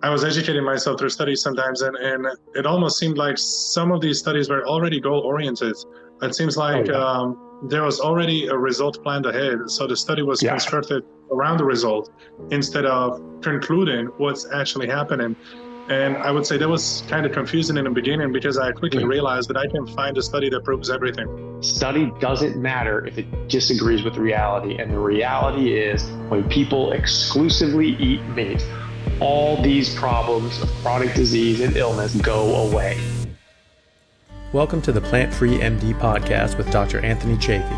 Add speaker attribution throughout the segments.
Speaker 1: I was educating myself through studies sometimes, and it almost seemed like some of these studies were already goal oriented. It seems
Speaker 2: Oh
Speaker 1: like
Speaker 2: yeah,
Speaker 1: there was already a result planned ahead. So the study was
Speaker 2: yeah.
Speaker 1: constructed around the result instead of concluding what's actually happening. And I would say that was kind of confusing in the beginning because I quickly
Speaker 2: Mhm.
Speaker 1: realized that I can find a study that proves everything.
Speaker 2: Study doesn't matter if it disagrees with reality, and the reality is when people exclusively eat meat, all these problems of chronic disease and illness go away.
Speaker 3: Welcome to the Plant Free MD podcast with Dr. Anthony Chaffee,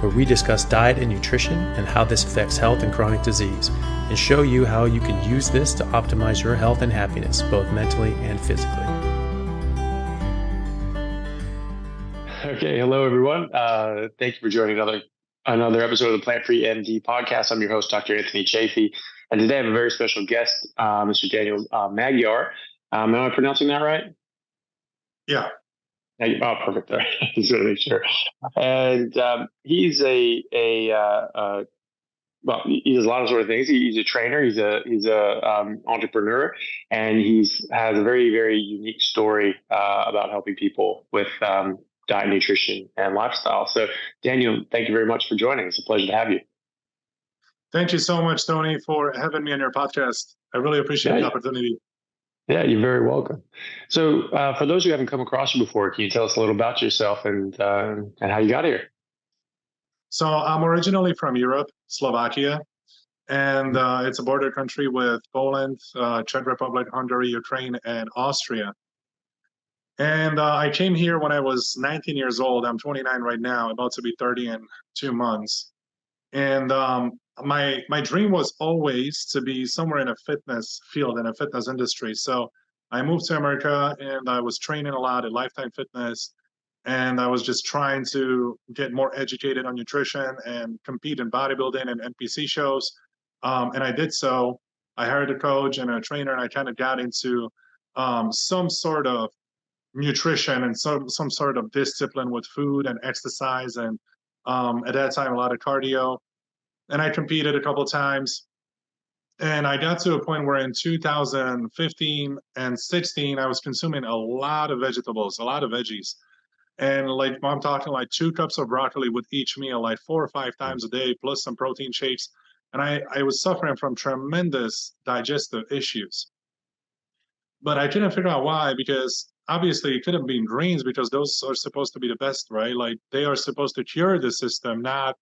Speaker 3: where we discuss diet and nutrition and how this affects health and chronic disease, and show you how you can use this to optimize your health and happiness, both mentally and physically.
Speaker 2: Okay, hello everyone. Thank you for joining another episode of the Plant Free MD podcast. I'm your host, Dr. Anthony Chaffee, and today I have a very special guest, Mr. Daniel Magyar. Am I pronouncing that right?
Speaker 1: Yeah.
Speaker 2: Oh, perfect. All right. Just want to make sure. And he's well, he does a lot of sort of things. He's a trainer. He's a entrepreneur, and has a very, very unique story about helping people with diet, nutrition, and lifestyle. So, Daniel, thank you very much for joining. It's a pleasure to have you.
Speaker 1: Thank you so much, Tony, for having me on your podcast. I really appreciate the
Speaker 2: Yeah,
Speaker 1: opportunity.
Speaker 2: yeah, you're very welcome. So, for those who haven't come across you before, can you tell us a little about yourself and how you got here?
Speaker 1: So I'm originally from Europe, Slovakia, and it's a border country with Poland, Czech Republic, Hungary, Ukraine, and Austria. And I came here when I was 19 years old. I'm 29 right now, about to be 30 in 2 months. And my dream was always to be somewhere in a fitness field, in a fitness industry. So I moved to America and I was training a lot at Lifetime Fitness. And I was just trying to get more educated on nutrition and compete in bodybuilding and NPC shows. And I did so. I hired a coach and a trainer, and I kind of got into some sort of nutrition and some sort of discipline with food and exercise. And at that time, a lot of cardio. And I competed a couple of times. And I got to a point where in 2015 and 16, I was consuming a lot of vegetables, a lot of veggies. And like I'm talking like 2 cups of broccoli with each meal, like 4 or 5 times a day, plus some protein shakes. And I was suffering from tremendous digestive issues. But I couldn't figure out why, because obviously it could have been greens because those are supposed to be the best, right? Like they are supposed to cure the system, not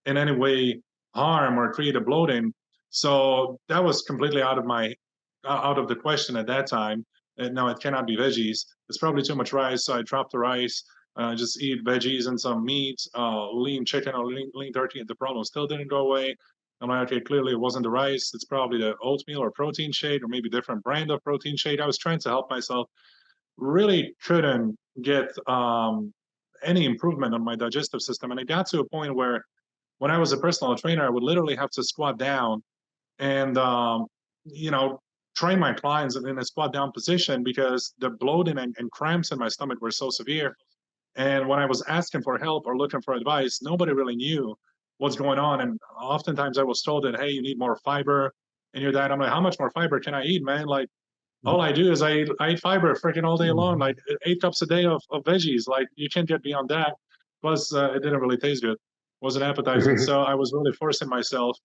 Speaker 1: in any way harm or create a bloating. So that was completely out of the question at that time. And no, it cannot be veggies. It's probably too much rice, so I dropped the rice. Just eat veggies and some meat, lean chicken or lean turkey. The problem still didn't go away. I'm like, okay, clearly it wasn't the rice. It's probably the oatmeal or protein shake or maybe different brand of protein shake. I was trying to help myself. Really couldn't get any improvement on my digestive system. And it got to a point where when I was a personal trainer, I would literally have to squat down and, you know, train my clients in a squat down position because the bloating and cramps in my stomach were so severe. And when I was asking for help or looking for advice, nobody really knew what's going on. And oftentimes I was told that, hey, you need more fiber in your diet. I'm like, how much more fiber can I eat, man? Like, all I do is I eat fiber freaking all day long, like 8 cups a day of veggies. Like, you can't get beyond that. Plus, it didn't really taste good. It wasn't appetizing. So I was really forcing myself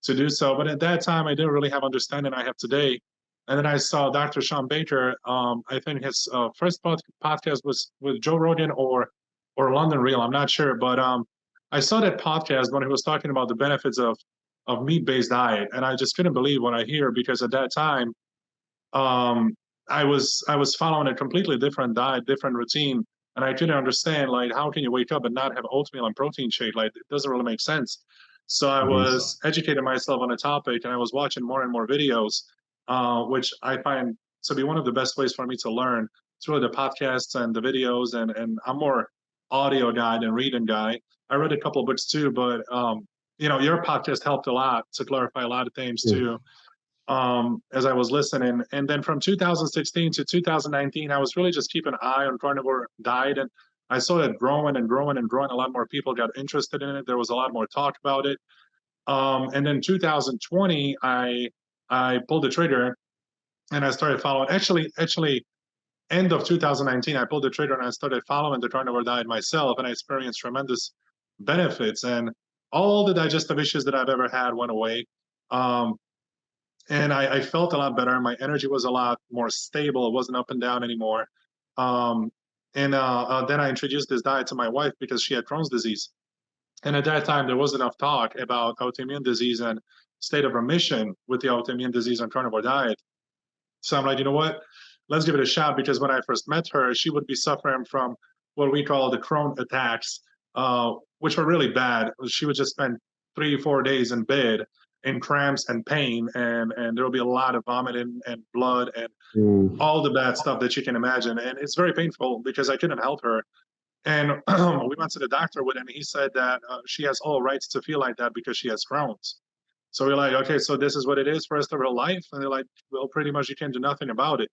Speaker 1: to do so. But at that time, I didn't really have understanding I have today. And then I saw Dr. Sean Baker. I think his first podcast was with Joe Rogan or London Real. I'm not sure, but I saw that podcast when he was talking about the benefits of meat-based diet, and I just couldn't believe what I hear because at that time, I was following a completely different diet, different routine, and I couldn't understand like how can you wake up and not have oatmeal and protein shake? Like it doesn't really make sense. So I was educating myself on a topic, and I was watching more and more videos, which I find to be one of the best ways for me to learn. It's really the podcasts and the videos, and I'm more audio guy than reading guy. I read a couple of books too, but your podcast helped a lot to clarify a lot of things too. As I was listening. And then from 2016 to 2019, I was really just keeping an eye on carnivore diet. And I saw it growing and growing and growing. A lot more people got interested in it. There was a lot more talk about it. And then 2020, I pulled the trigger And I started following. Actually, end of 2019, I pulled the trigger and I started following the carnivore diet myself, and I experienced tremendous benefits. And all the digestive issues that I've ever had went away. Um, and I felt a lot better. My energy was a lot more stable. It wasn't up and down anymore. Um, and then I introduced this diet to my wife because she had Crohn's disease. And at that time, there wasn't enough talk about autoimmune disease and state of remission with the autoimmune disease and carnivore diet. So I'm like, you know what? Let's give it a shot, because when I first met her, she would be suffering from what we call the crohn attacks, which were really bad. She would just spend 3 or 4 days in bed in cramps and pain, and there will be a lot of vomiting and blood and all the bad stuff that you can imagine. And it's very painful because I couldn't help her. And we went to the doctor with it, and he said that she has all rights to feel like that because she has Crohn's. So we're like, okay, so this is what it is for the rest of her life? And they're like, well, pretty much you can do nothing about it.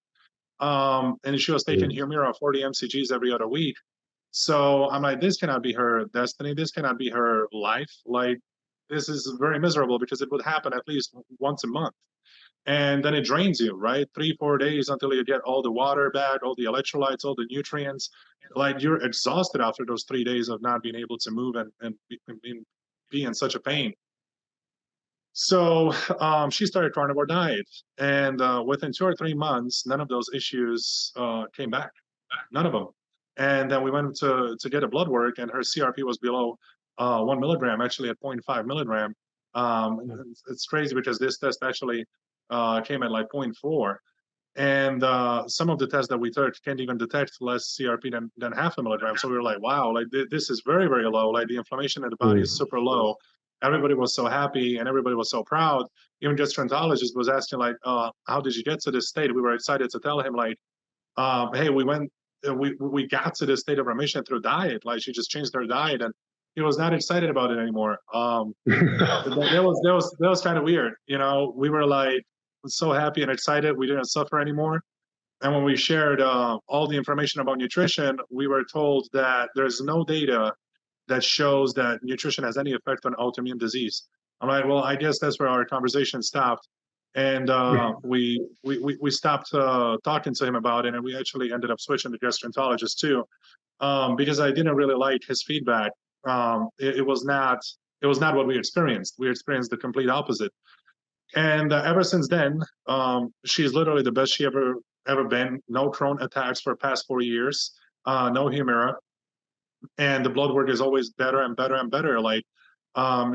Speaker 1: And she was taking Humira 40 mcgs every other week. So I'm like, this cannot be her destiny. This cannot be her life. Like, this is very miserable, because it would happen at least once a month. And then it drains you, right? 3-4 days until you get all the water back, all the electrolytes, all the nutrients. Like, you're exhausted after those 3 days of not being able to move and be in such a pain. So she started carnivore diet, and within 2 or 3 months, none of those issues came back, none of them. And then we went to get a blood work, and her CRP was below 1 milligram, actually at 0.5 milligram. It's crazy because this test actually came at like 0.4. And some of the tests that we took can't even detect less CRP than half a milligram. So we were like, wow, like this is very, very low. Like, the inflammation in the body is super low. Everybody was so happy and everybody was so proud. Even gastroenterologist was asking, like, how did you get to this state? We were excited to tell him, like, hey, we got to this state of remission through diet. Like, she just changed her diet, and he was not excited about it anymore. That was kind of weird. You know, we were like so happy and excited. We didn't suffer anymore. And when we shared all the information about nutrition, we were told that there's no data that shows that nutrition has any effect on autoimmune disease. I'm like, well, I guess that's where our conversation stopped. And we stopped talking to him about it, and we actually ended up switching to gastroenterologist too, because I didn't really like his feedback. It was not what we experienced. We experienced the complete opposite. And ever since then, she's literally the best she ever been. No Crohn attacks for the past 4 years. No Humira. And the blood work is always better and better and better. Like,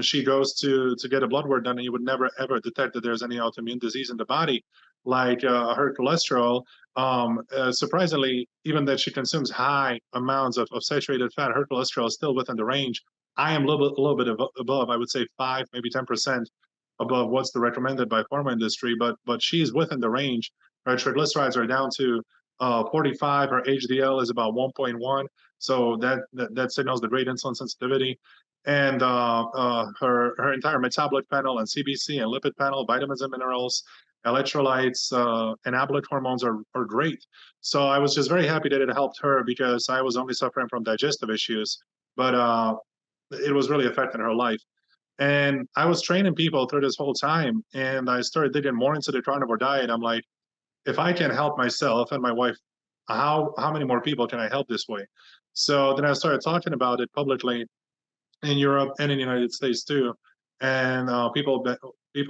Speaker 1: she goes to get a blood work done, and you would never ever detect that there's any autoimmune disease in the body. Like, her cholesterol, surprisingly, even that she consumes high amounts of saturated fat, her cholesterol is still within the range. I am a little bit above, I would say 5, maybe 10% above what's the recommended by pharma industry, but she's within the range. Her triglycerides are down to 45. Her HDL is about 1.1. So that signals the great insulin sensitivity. And her entire metabolic panel and CBC and lipid panel, vitamins and minerals, electrolytes, anabolic hormones are great. So I was just very happy that it helped her, because I was only suffering from digestive issues, but it was really affecting her life. And I was training people through this whole time, and I started digging more into the carnivore diet. I'm like, if I can help myself and my wife, how many more people can I help this way? So then I started talking about it publicly in Europe and in the United States too. And people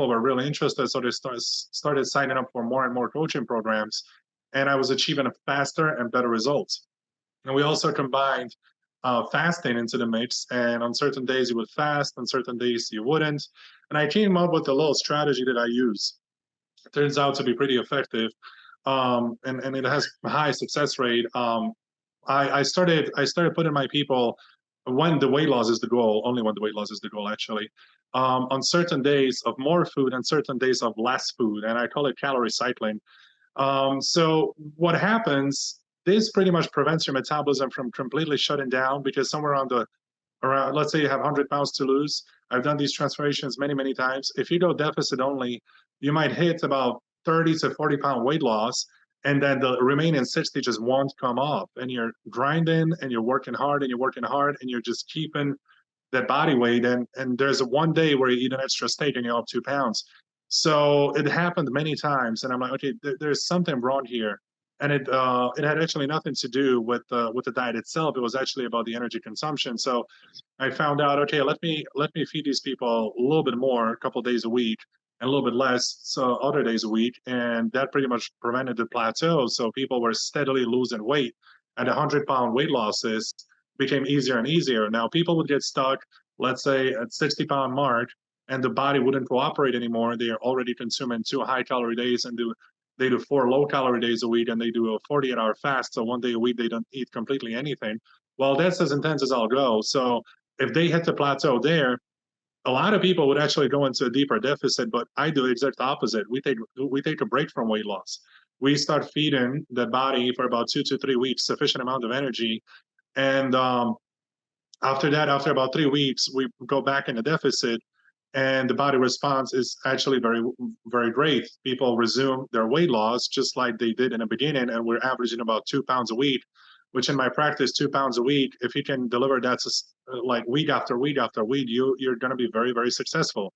Speaker 1: were really interested, so they started signing up for more and more coaching programs. And I was achieving faster and better results. And we also combined fasting into the mix. And on certain days you would fast, on certain days you wouldn't. And I came up with a little strategy that I use. It turns out to be pretty effective, and it has a high success rate. I started putting my people, when the weight loss is the goal, only when the weight loss is the goal, actually, on certain days of more food and certain days of less food, and I call it calorie cycling. So what happens? This pretty much prevents your metabolism from completely shutting down, because somewhere around, let's say you have 100 pounds to lose. I've done these transformations many, many times. If you go deficit only, you might hit about 30 to 40 pound weight loss, and then the remaining 60 just won't come off. And you're grinding and you're working hard and you're working hard and you're just keeping that body weight. And there's one day where you eat an extra steak and you're up 2 pounds. So it happened many times, and I'm like, okay, there's something wrong here. And it had actually nothing to do with the diet itself. It was actually about the energy consumption. So I found out, okay, let me feed these people a little bit more, a couple of days a week, and a little bit less so other days a week, and that pretty much prevented the plateau. So people were steadily losing weight, and 100-pound weight losses became easier and easier. Now people would get stuck, let's say, at 60-pound mark, and the body wouldn't cooperate anymore. They are already consuming 2 high-calorie days and they do 4 low-calorie days a week, and they do a 48-hour fast. So one day a week they don't eat completely anything. Well, that's as intense as I'll go. So if they hit the plateau there, a lot of people would actually go into a deeper deficit, but I do the exact opposite. We take a break from weight loss. We start feeding the body for about 2 to 3 weeks sufficient amount of energy, and after that, after about 3 weeks, we go back in a deficit, and the body response is actually very, very great. People resume their weight loss just like they did in the beginning, and we're averaging about 2 pounds a week, which in my practice, 2 pounds a week, if you can deliver that like week after week after week, you're going to be very, very successful.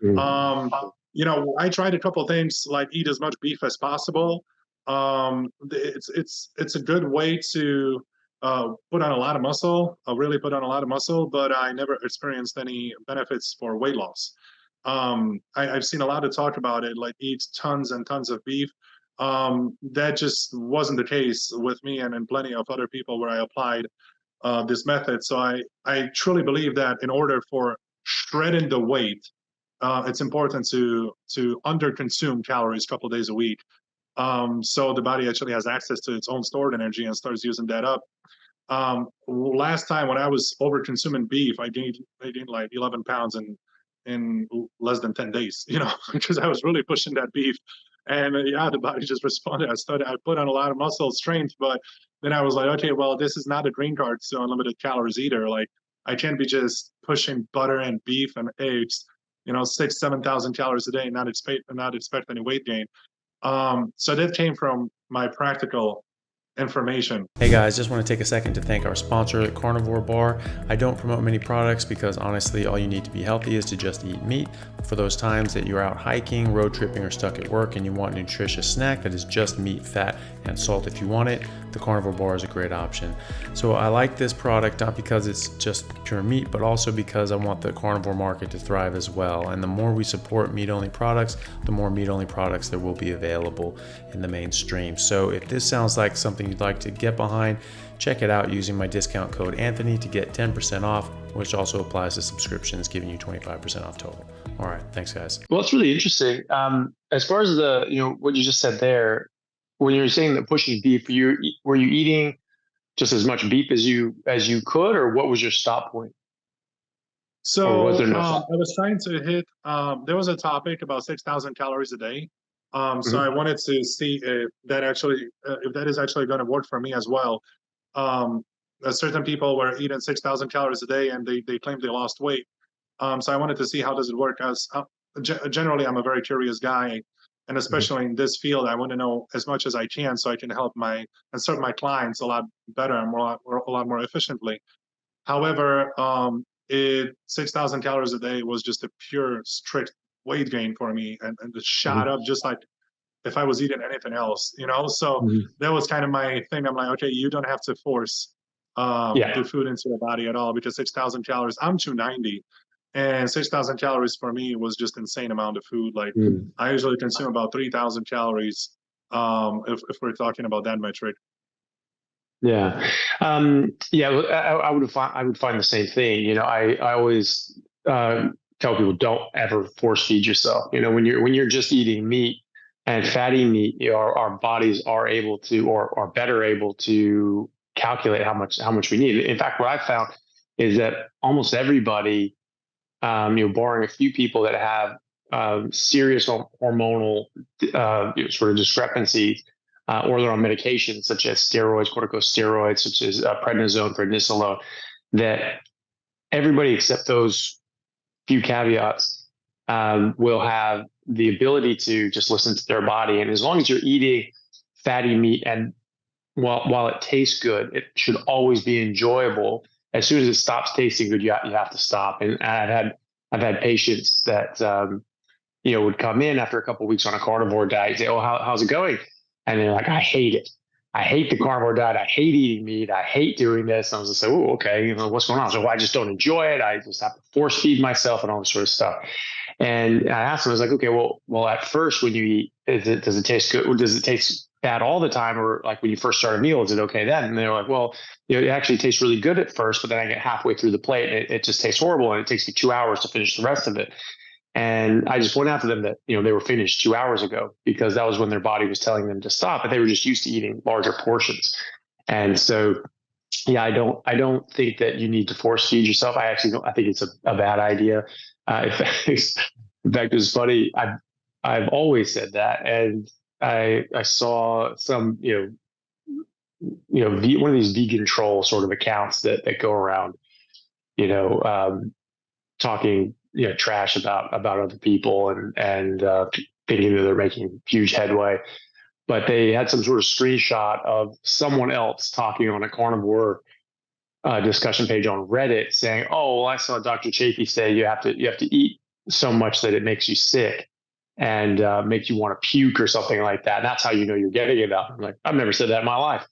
Speaker 1: I tried a couple of things like eat as much beef as possible. It's a good way to put on a lot of muscle, really put on a lot of muscle, but I never experienced any benefits for weight loss. I've seen a lot of talk about it, like eat tons and tons of beef. That just wasn't the case with me and plenty of other people where I applied this method. So I truly believe that in order for shredding the weight, it's important to under-consume calories a couple of days a week. So the body actually has access to its own stored energy and starts using that up. Last time when I was over-consuming beef, I gained like 11 pounds in less than 10 days, because I was really pushing that beef. And the body just responded. I put on a lot of muscle strength, but then I was like, okay, well, this is not a green card to unlimited calories either. Like, I can't be just pushing butter and beef and eggs, 7,000 calories a day and not expect any weight gain. So that came from my practical information.
Speaker 3: Hey guys, just want to take a second to thank our sponsor, Carnivore Bar. I don't promote many products because honestly, all you need to be healthy is to just eat meat. For those times that you're out hiking, road tripping, or stuck at work and you want a nutritious snack that is just meat, fat, and salt if you want it, the Carnivore Bar is a great option. So I like this product not because it's just pure meat, but also because I want the carnivore market to thrive as well. And the more we support meat-only products, the more meat-only products there will be available in the mainstream. So if this sounds like something you'd like to get behind, check it out using my discount code Anthony to get 10% off, which also applies to subscriptions, giving you 25% off total. All right, thanks guys.
Speaker 2: Well, it's really interesting. As far as what you just said there, when you're saying that pushing beef, were you eating just as much beef as you could, or what was your stop point?
Speaker 1: So was there I was trying to hit. There was a topic about 6,000 calories a day. So I wanted to see if that is actually going to work for me as well. Certain people were eating 6,000 calories a day and they claimed they lost weight. So I wanted to see how does it work. As generally, I'm a very curious guy, and especially in this field, I want to know as much as I can so I can help and serve my clients a lot better and a lot more efficiently. However, 6,000 calories a day was just a pure strict weight gain for me, and it shot up just like if I was eating anything else, So that was kind of my thing. I'm like, okay, you don't have to force the food into your body at all, because 6,000 calories. I'm 290, and 6,000 calories for me was just insane amount of food. Like I usually consume about 3,000 calories if we're talking about that metric.
Speaker 2: Yeah. I would find the same thing. I always tell people, don't ever force feed yourself. When you're just eating meat and fatty meat, our bodies are able to, or are better able to calculate how much we need. In fact, what I found is that almost everybody, barring a few people that have serious hormonal sort of discrepancies, or they're on medications such as steroids, corticosteroids, such as prednisone, prednisolone, that everybody except those few caveats will have the ability to just listen to their body. And as long as you're eating fatty meat, and while it tastes good, it should always be enjoyable. As soon as it stops tasting good, you have to stop. And I've had patients that would come in after a couple of weeks on a carnivore diet, say, "Oh, how's it going?" And they're like, "I hate it. I hate the carnivore diet. I hate eating meat. I hate doing this." And I was just like, "Oh, okay. What's going on?" So I just don't enjoy it. I just have to force feed myself and all this sort of stuff. And I asked them, I was like, "Okay, well, at first when you eat, does it taste good? Or does it taste bad all the time? Or like when you first start a meal, is it okay then?" And they're like, "Well, it actually tastes really good at first, but then I get halfway through the plate and it just tastes horrible. And it takes me 2 hours to finish the rest of it." And I just pointed out to them that, they were finished 2 hours ago, because that was when their body was telling them to stop, but they were just used to eating larger portions. And so, yeah, I don't think that you need to force feed yourself. I actually don't. I think it's a bad idea. In fact, it was funny. I've always said that, and I saw some one of these vegan troll sort of accounts that go around, talking trash about other people and thinking that they're making huge headway. But they had some sort of screenshot of someone else talking on a carnivore discussion page on Reddit saying, "Oh, well, I saw Dr. Chaffee say you have to eat so much that it makes you sick and makes you want to puke or something like that. And that's how you know you're getting it out." I'm like, "I've never said that in my life."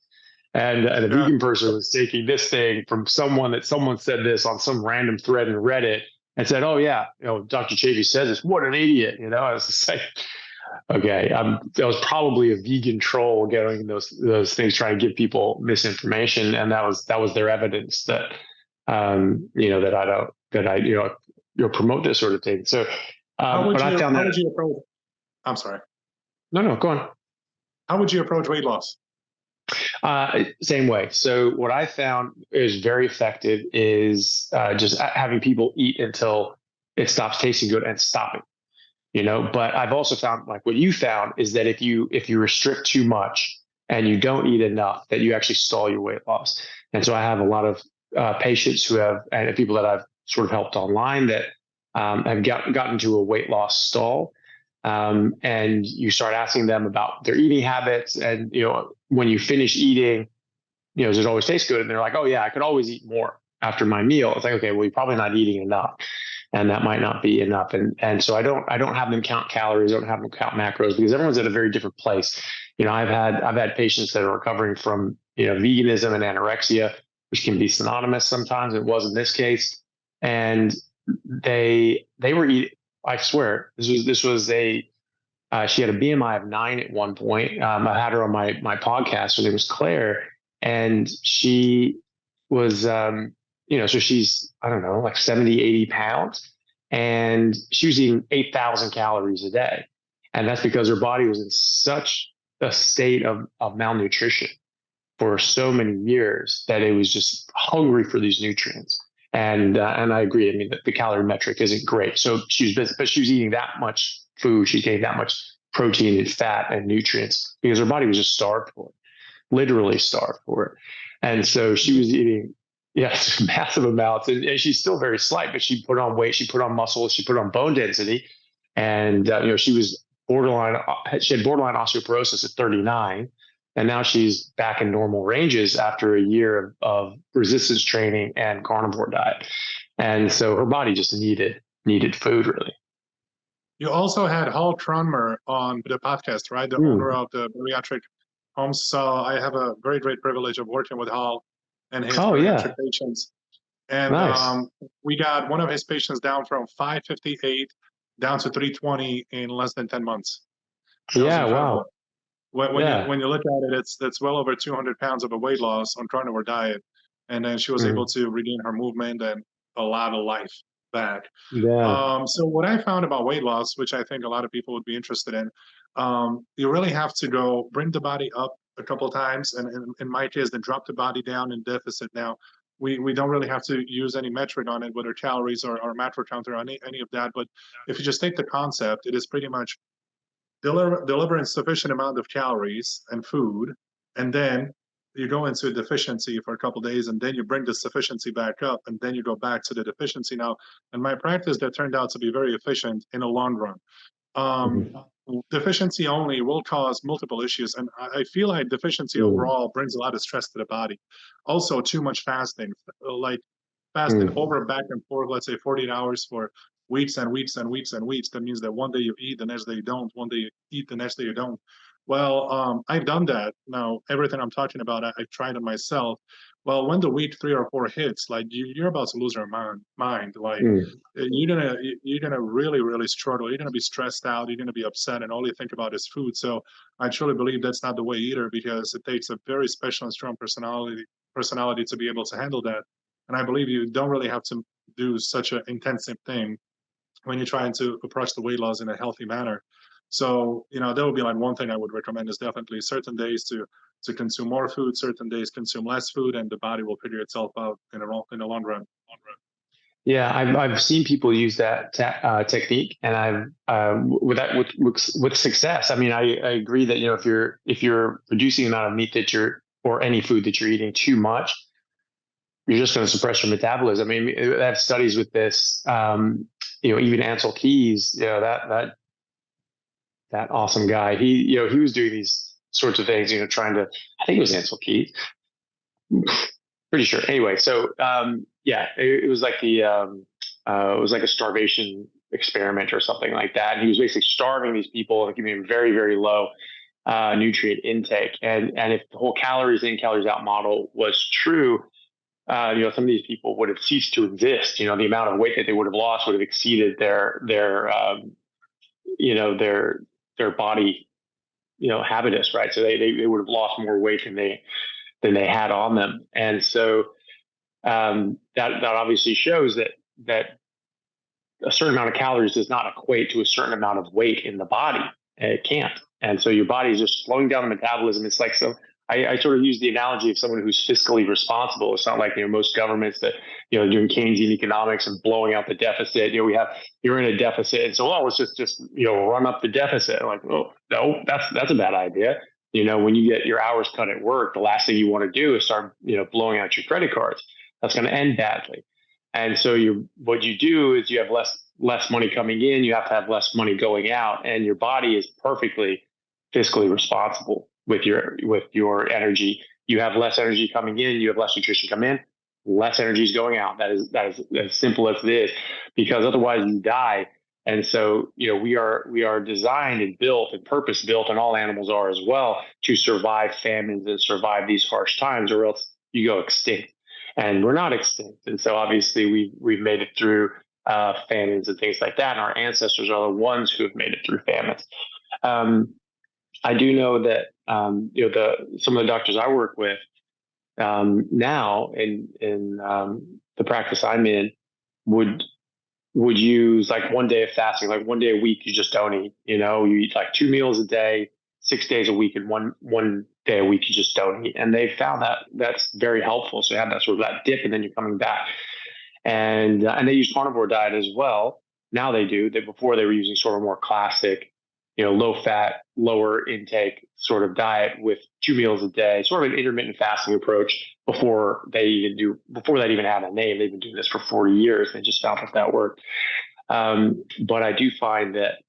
Speaker 2: And a vegan person was taking this thing from someone said this on some random thread in Reddit and said, "Oh yeah, Dr. Chaffee says this. What an idiot!" I was just like, okay, that was probably a vegan troll getting those things, trying to give people misinformation, and that was their evidence that that I promote this sort of thing. So,
Speaker 1: how would you approach? I'm sorry.
Speaker 2: No, go on.
Speaker 1: How would you approach weight loss?
Speaker 2: Same way. So what I found is very effective is just having people eat until it stops tasting good and stopping. But I've also found, like what you found, is that if you restrict too much and you don't eat enough, that you actually stall your weight loss. And so I have a lot of patients and people that I've sort of helped online that have gotten to a weight loss stall. And you start asking them about their eating habits, and when you finish eating, does it always taste good? And they're like, "Oh yeah, I could always eat more after my meal." It's like, okay, well, you're probably not eating enough, and that might not be enough. And so I don't have them count calories, I don't have them count macros, because everyone's at a very different place. I've had patients that are recovering from veganism and anorexia, which can be synonymous sometimes. It was in this case, and they were eating. I swear, this was she had a BMI of 9 at one point. I had her on my podcast. Her name was Claire, and she was, so she's, I don't know, like 70, 80 pounds, and she was eating 8,000 calories a day. And that's because her body was in such a state of malnutrition for so many years that it was just hungry for these nutrients. And I agree. I mean, the calorie metric isn't great. So she was eating that much food. She's getting that much protein and fat and nutrients because her body was just starved for it, literally starved for it. And so she was eating, massive amounts. And she's still very slight, but she put on weight, she put on muscle, she put on bone density. And, she was she had borderline osteoporosis at 39. And now she's back in normal ranges after a year of resistance training and carnivore diet. And so her body just needed food, really.
Speaker 1: You also had Hal Tronmer on the podcast, right? The owner of the bariatric homes. So I have a very great privilege of working with Hal and his bariatric patients. And nice. We got one of his patients down from 558 down to 320 in less than 10 months.
Speaker 2: Yeah, wow.
Speaker 1: When you look at it, it's well over 200 pounds of a weight loss on carnivore diet, and then she was able to regain her movement and a lot of life back. Yeah. So what I found about weight loss, which I think a lot of people would be interested in, you really have to bring the body up a couple of times, and in my case, then drop the body down in deficit. Now, we don't really have to use any metric on it, whether calories or macro counter, any of that. But if you just take the concept, it is pretty much delivering sufficient amount of calories and food, and then you go into a deficiency for a couple of days, and then you bring the sufficiency back up, and then you go back to the deficiency. Now, in my practice, that turned out to be very efficient in the long run. Deficiency only will cause multiple issues, and I feel like deficiency overall brings a lot of stress to the body. Also, too much fasting, like fasting over back and forth, let's say 48 hours for weeks and weeks and weeks and weeks, that means that one day you eat, the next day you don't. One day you eat, the next day you don't. Well, I've done that. Now, everything I'm talking about, I've tried it myself. Well, when the week 3 or 4 hits, like you're about to lose your mind. Like you're gonna really, really struggle. You're gonna be stressed out. You're gonna be upset, and all you think about is food. So I truly believe that's not the way either, because it takes a very special and strong personality to be able to handle that. And I believe you don't really have to do such an intensive thing when you're trying to approach the weight loss in a healthy manner. So, that would be like one thing I would recommend, is definitely certain days to consume more food, certain days consume less food, and the body will figure itself out in the long run.
Speaker 2: Yeah, I've seen people use that technique, and I've with success. I mean, I agree that if you're reducing the amount of meat or any food that you're eating too much, you're just going to suppress your metabolism. I mean, they have studies with this. Even Ansel Keys, that awesome guy. He was doing these sorts of things. Trying to. I think it was Ansel Keys. Pretty sure. Anyway, so it was like it was like a starvation experiment or something like that. And he was basically starving these people and giving them very, very low nutrient intake. And if the whole calories in, calories out model was true, some of these people would have ceased to exist. The amount of weight that they would have lost would have exceeded their body, habitus, right? So they would have lost more weight than they had on them. And so that obviously shows that a certain amount of calories does not equate to a certain amount of weight in the body. It can't. And so your body is just slowing down the metabolism. It's like, so I sort of use the analogy of someone who's fiscally responsible. It's not like, most governments that, doing Keynesian economics and blowing out the deficit. You're in a deficit. And so, let's just run up the deficit. Like, oh, no, that's a bad idea. When you get your hours cut at work, the last thing you want to do is start, blowing out your credit cards. That's going to end badly. And so what you do is you have less money coming in. You have to have less money going out, and your body is perfectly fiscally responsible with your energy. You have less energy coming in. You have less nutrition come in. Less energy is going out. That is as simple as it is, because otherwise you die. And so, we are designed and built and purpose built, and all animals are as well, to survive famines and survive these harsh times, or else you go extinct. And we're not extinct. And so obviously we've made it through famines and things like that. And our ancestors are the ones who have made it through famines. I do know that, some of the doctors I work with now in the practice I'm in would use like one day of fasting, like one day a week, you just don't eat. You eat like 2 meals a day, 6 days a week, and one day a week you just don't eat. And they found that that's very helpful. So you have that sort of that dip, and then you're coming back. And they use carnivore diet as well. Now they do. Before they were using sort of more classic, low fat, lower intake sort of diet with 2 meals a day, sort of an intermittent fasting approach before that even had a name. They've been doing this for 40 years. They just found that worked. But I do find that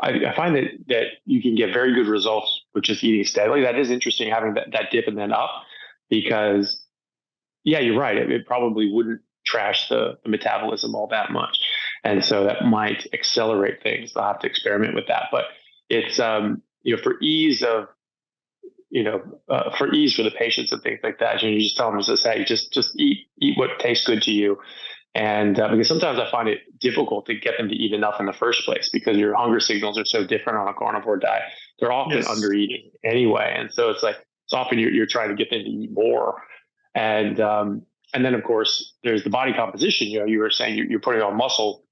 Speaker 2: I find that you can get very good results with just eating steadily. That is interesting, having that dip and then up, because you're right. It probably wouldn't trash the metabolism all that much. And so that might accelerate things. I'll have to experiment with that. But it's, for ease of, for the patients and things like that, you just tell them, hey, just eat what tastes good to you. And because sometimes I find it difficult to get them to eat enough in the first place, because your hunger signals are so different on a carnivore diet. They're often under eating anyway. And so it's often you're trying to get them to eat more. And then of course there's the body composition. You were saying you're putting on muscle,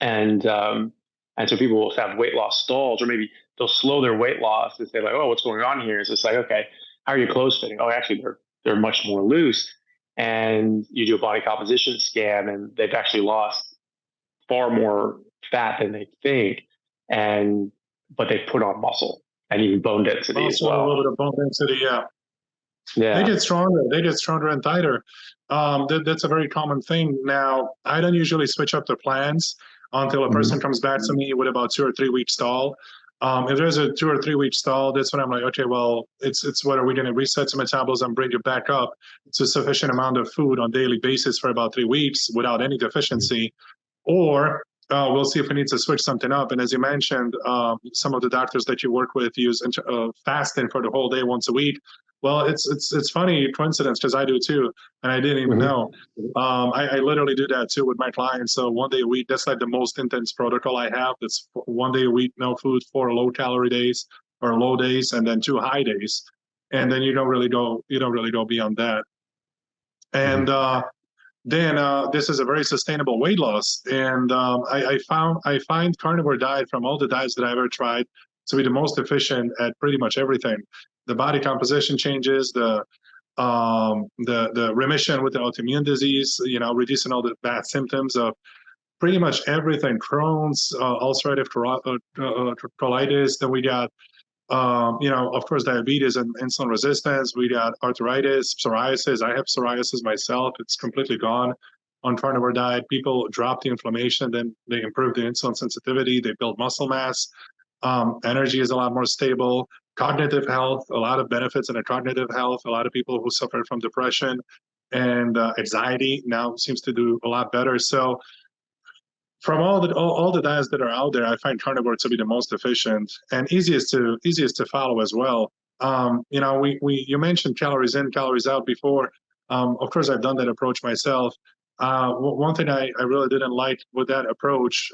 Speaker 2: and so people will have weight loss stalls, or maybe they'll slow their weight loss and say like, oh, what's going on here? It's just like, okay, how are your clothes fitting? Oh, actually they're much more loose. And you do a body composition scan, and they've actually lost far more fat than they think, but they put on muscle and even bone density as well.
Speaker 1: A little bit of bone density, yeah. They get stronger and tighter. That's a very common thing. Now, I don't usually switch up the plans until a person comes back to me with about 2 or 3 week stall. If there's a 2 or 3 week stall, that's when I'm like, okay, well, it's what are we going to reset some metabolism, bring you back up to a sufficient amount of food on a daily basis for about 3 weeks without any deficiency, or we'll see if we need to switch something up. And as you mentioned, some of the doctors that you work with use fasting for the whole day once a week. Well, it's funny coincidence because I do too, and I didn't even know. I literally do that too with my clients. So 1 day a week, that's like the most intense protocol I have. That's 1 day a week, no food, 4 low calorie days or low days, and then 2 high days, and then you don't really go beyond that. And then this is a very sustainable weight loss. And I find carnivore diet from all the diets that I've ever tried to be the most efficient at pretty much everything. The body composition changes, the remission with the autoimmune disease, reducing all the bad symptoms of pretty much everything, Crohn's, ulcerative colitis. Then we got, of course, diabetes and insulin resistance. We got arthritis, psoriasis. I have psoriasis myself. It's completely gone on carnivore diet. People drop the inflammation, then they improve the insulin sensitivity. They build muscle mass. Energy is a lot more stable. Cognitive health, a lot of benefits in the cognitive health. A lot of people who suffer from depression and anxiety now seems to do a lot better. So from all the diets that are out there, I find carnivore to be the most efficient and easiest to follow as well. You mentioned calories in, calories out before. Of course, I've done that approach myself. One thing I really didn't like with that approach,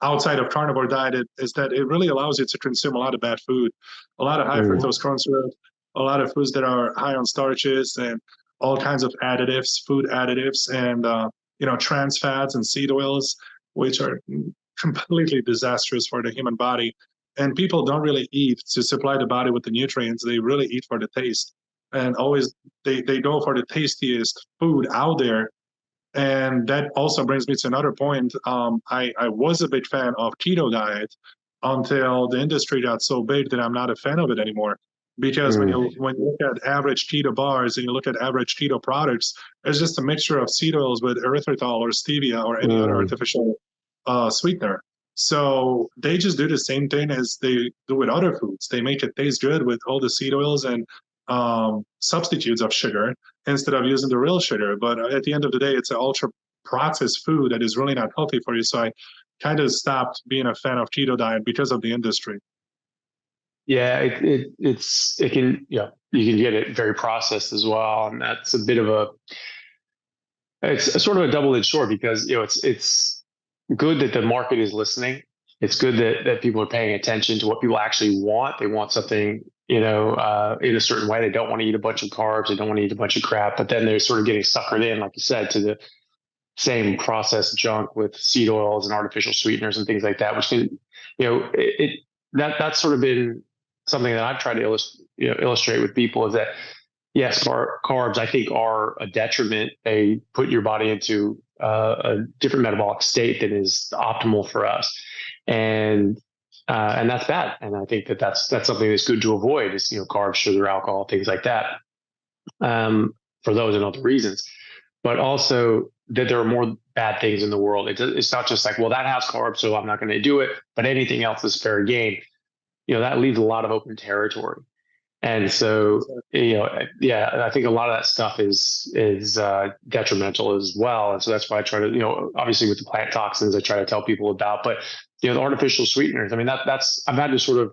Speaker 1: outside of carnivore diet, is that it really allows you to consume a lot of bad food, a lot of high fructose corn syrup, a lot of foods that are high on starches and all kinds of additives, food additives, and trans fats and seed oils, which are completely disastrous for the human body. And people don't really eat to supply the body with the nutrients. They really eat for the taste. And always they go for the tastiest food out there. And that also brings me to another point. I was a big fan of keto diet until the industry got so big that I'm not a fan of it anymore. Because when you look at average keto bars and you look at average keto products, it's just a mixture of seed oils with erythritol or stevia or any other artificial sweetener. So they just do the same thing as they do with other foods. They make it taste good with all the seed oils and substitutes of sugar instead of using the real sugar. But at the end of the day, it's an ultra processed food that is really not healthy for you. So I kind of stopped being a fan of keto diet because of the industry.
Speaker 2: Yeah, you can get it very processed as well, and that's it's a sort of a double-edged sword because it's good that the market is listening. It's good that people are paying attention to what people actually want. They want something in a certain way. They don't want to eat a bunch of carbs. They don't want to eat a bunch of crap. But then they're sort of getting suckered in, like you said, to the same processed junk with seed oils and artificial sweeteners and things like that. Which can, that's sort of been something that I've tried to illustrate with people is that yes, carbs I think are a detriment. They put your body into a different metabolic state than is optimal for us, and that's bad. And I think that's something that's good to avoid is carbs, sugar, alcohol, things like that, for those and other reasons. But also that there are more bad things in the world. It's not just like, well, that has carbs, so I'm not going to do it. But anything else is fair game. That leaves a lot of open territory. And so, I think a lot of that stuff is detrimental as well. And so that's why I try to, obviously with the plant toxins, I try to tell people about, but the artificial sweeteners, I mean, that's, I've had to sort of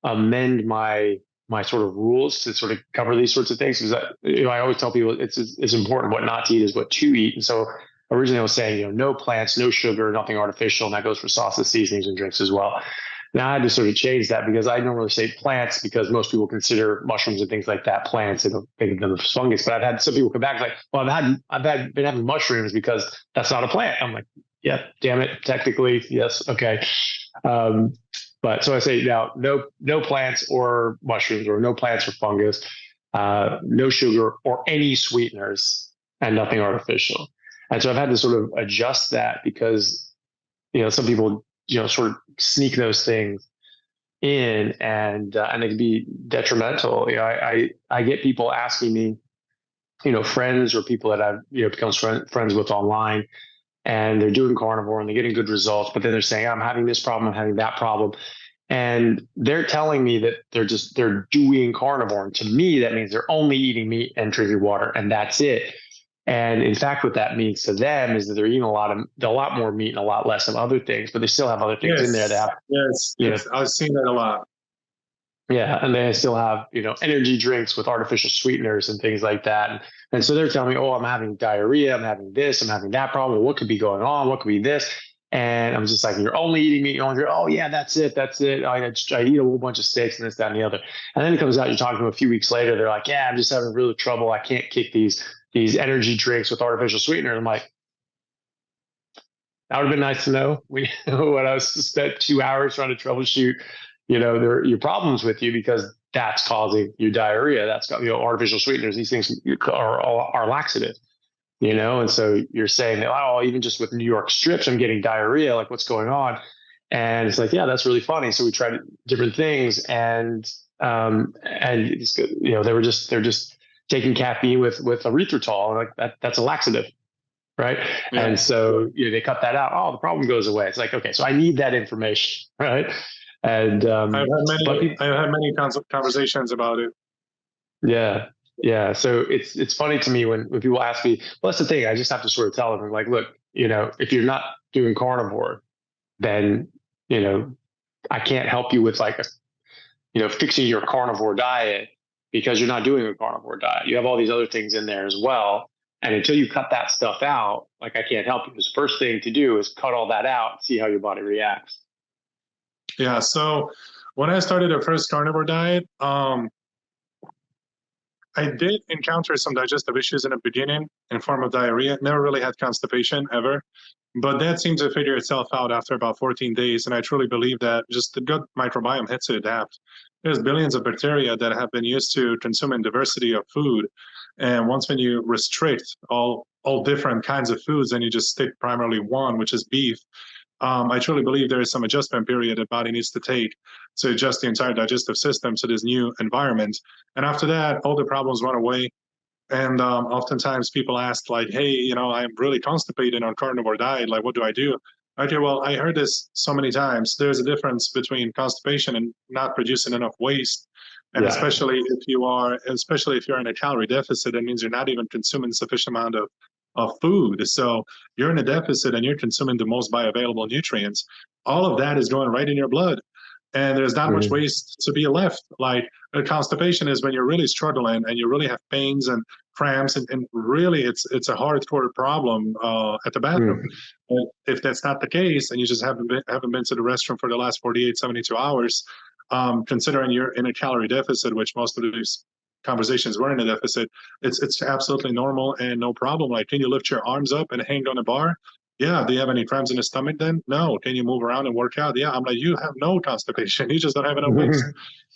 Speaker 2: amend my sort of rules to sort of cover these sorts of things. Because I always tell people it's important what not to eat is what to eat. And so originally I was saying, no plants, no sugar, nothing artificial. And that goes for sauces, seasonings, and drinks as well. Now I had to sort of change that because I normally say plants because most people consider mushrooms and things like that plants and think of them as fungus. But I've had some people come back like, well, I've been having mushrooms because that's not a plant. I'm like, yeah, damn it, technically, yes, okay. But so I say now, no plants or mushrooms, or no plants or fungus, no sugar or any sweeteners, and nothing artificial. And so I've had to sort of adjust that because some people sort of sneak those things in and it can be detrimental. I get people asking me, friends or people that I've become friends with online, and they're doing carnivore and they're getting good results, but then they're saying, I'm having this problem, I'm having that problem. And they're telling me that they're doing carnivore. And to me, that means they're only eating meat and drinking water, and that's it. And in fact, what that means to them is that they're eating a lot more meat and a lot less of other things, but they still have other things in there that have,
Speaker 1: yes. I've seen that a lot.
Speaker 2: Yeah, and they still have, energy drinks with artificial sweeteners and things like that. And so they're telling me, oh, I'm having diarrhea, I'm having this, I'm having that problem. What could be going on? What could be this? And I'm just like, you're only eating meat. Oh, yeah, that's it. I eat a whole bunch of steaks and this, that, and the other. And then it comes out, you're talking to them a few weeks later. They're like, yeah, I'm just having really trouble. I can't kick these energy drinks with artificial sweetener. I'm like, that would have been nice to know when I was spent 2 hours trying to troubleshoot, your problems with you, because that's causing your diarrhea. That's got, artificial sweeteners. These things are laxative, and so you're saying that, oh, even just with New York strips, I'm getting diarrhea. Like, what's going on? And it's like, yeah, that's really funny. So we tried different things, and it's, they're just taking caffeine with erythritol, and like that's a laxative. Right. Yeah. And so they cut that out. Oh, the problem goes away. It's like, okay, so I need that information. Right. And I've
Speaker 1: had many conversations about it.
Speaker 2: Yeah. Yeah. So it's funny to me when people ask me, well, that's the thing. I just have to sort of tell them, I'm like, look, if you're not doing carnivore, then, I can't help you with like, fixing your carnivore diet, because you're not doing a carnivore diet. You have all these other things in there as well. And until you cut that stuff out, like, I can't help you. The first thing to do is cut all that out and see how your body reacts.
Speaker 1: Yeah. So when I started the first carnivore diet, I did encounter some digestive issues in the beginning in form of diarrhea. Never really had constipation ever, but that seemed to figure itself out after about 14 days. And I truly believe that just the gut microbiome had to adapt. There's billions of bacteria that have been used to consuming diversity of food. And when you restrict all different kinds of foods and you just stick primarily one, which is beef, I truly believe there is some adjustment period the body needs to take to adjust the entire digestive system to this new environment. And after that, all the problems run away. And oftentimes people ask, like, hey, I'm really constipated on carnivore diet. Like, what do I do? Okay, well, I heard this so many times. There's a difference between constipation and not producing enough waste. And especially if you're in a calorie deficit, that means you're not even consuming sufficient amount of food. So you're in a deficit and you're consuming the most bioavailable nutrients. All of that is going right in your blood. And there's not much waste to be left. Like, constipation is when you're really struggling and you really have pains and cramps, and really it's a hardcore problem at the bathroom. And if that's not the case, and you just haven't been to the restroom for the last 48, 72 hours, considering you're in a calorie deficit, which most of these conversations were in a deficit, it's absolutely normal and no problem. Like, can you lift your arms up and hang on a bar? Yeah. Do you have any cramps in the stomach then? No. Can you move around and work out? Yeah. I'm like, you have no constipation. You just don't have enough waste.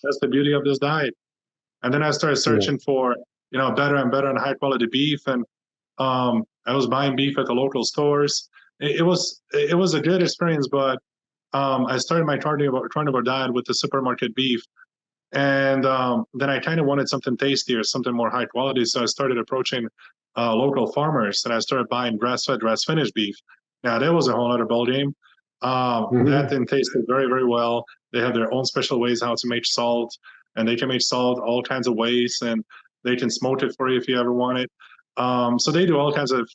Speaker 1: That's the beauty of this diet. And then I started searching for, better and better and high quality beef. And I was buying beef at the local stores. It was a good experience, but I started my carnivore diet with the supermarket beef. And then I kind of wanted something tastier, something more high quality. So I started approaching local farmers, and I started buying grass-fed, grass-finished beef. Now, that was a whole other ballgame. That didn't taste very, very well. They have their own special ways how to make salt, and they can make salt all kinds of ways, and they can smoke it for you if you ever want it. So they do all kinds of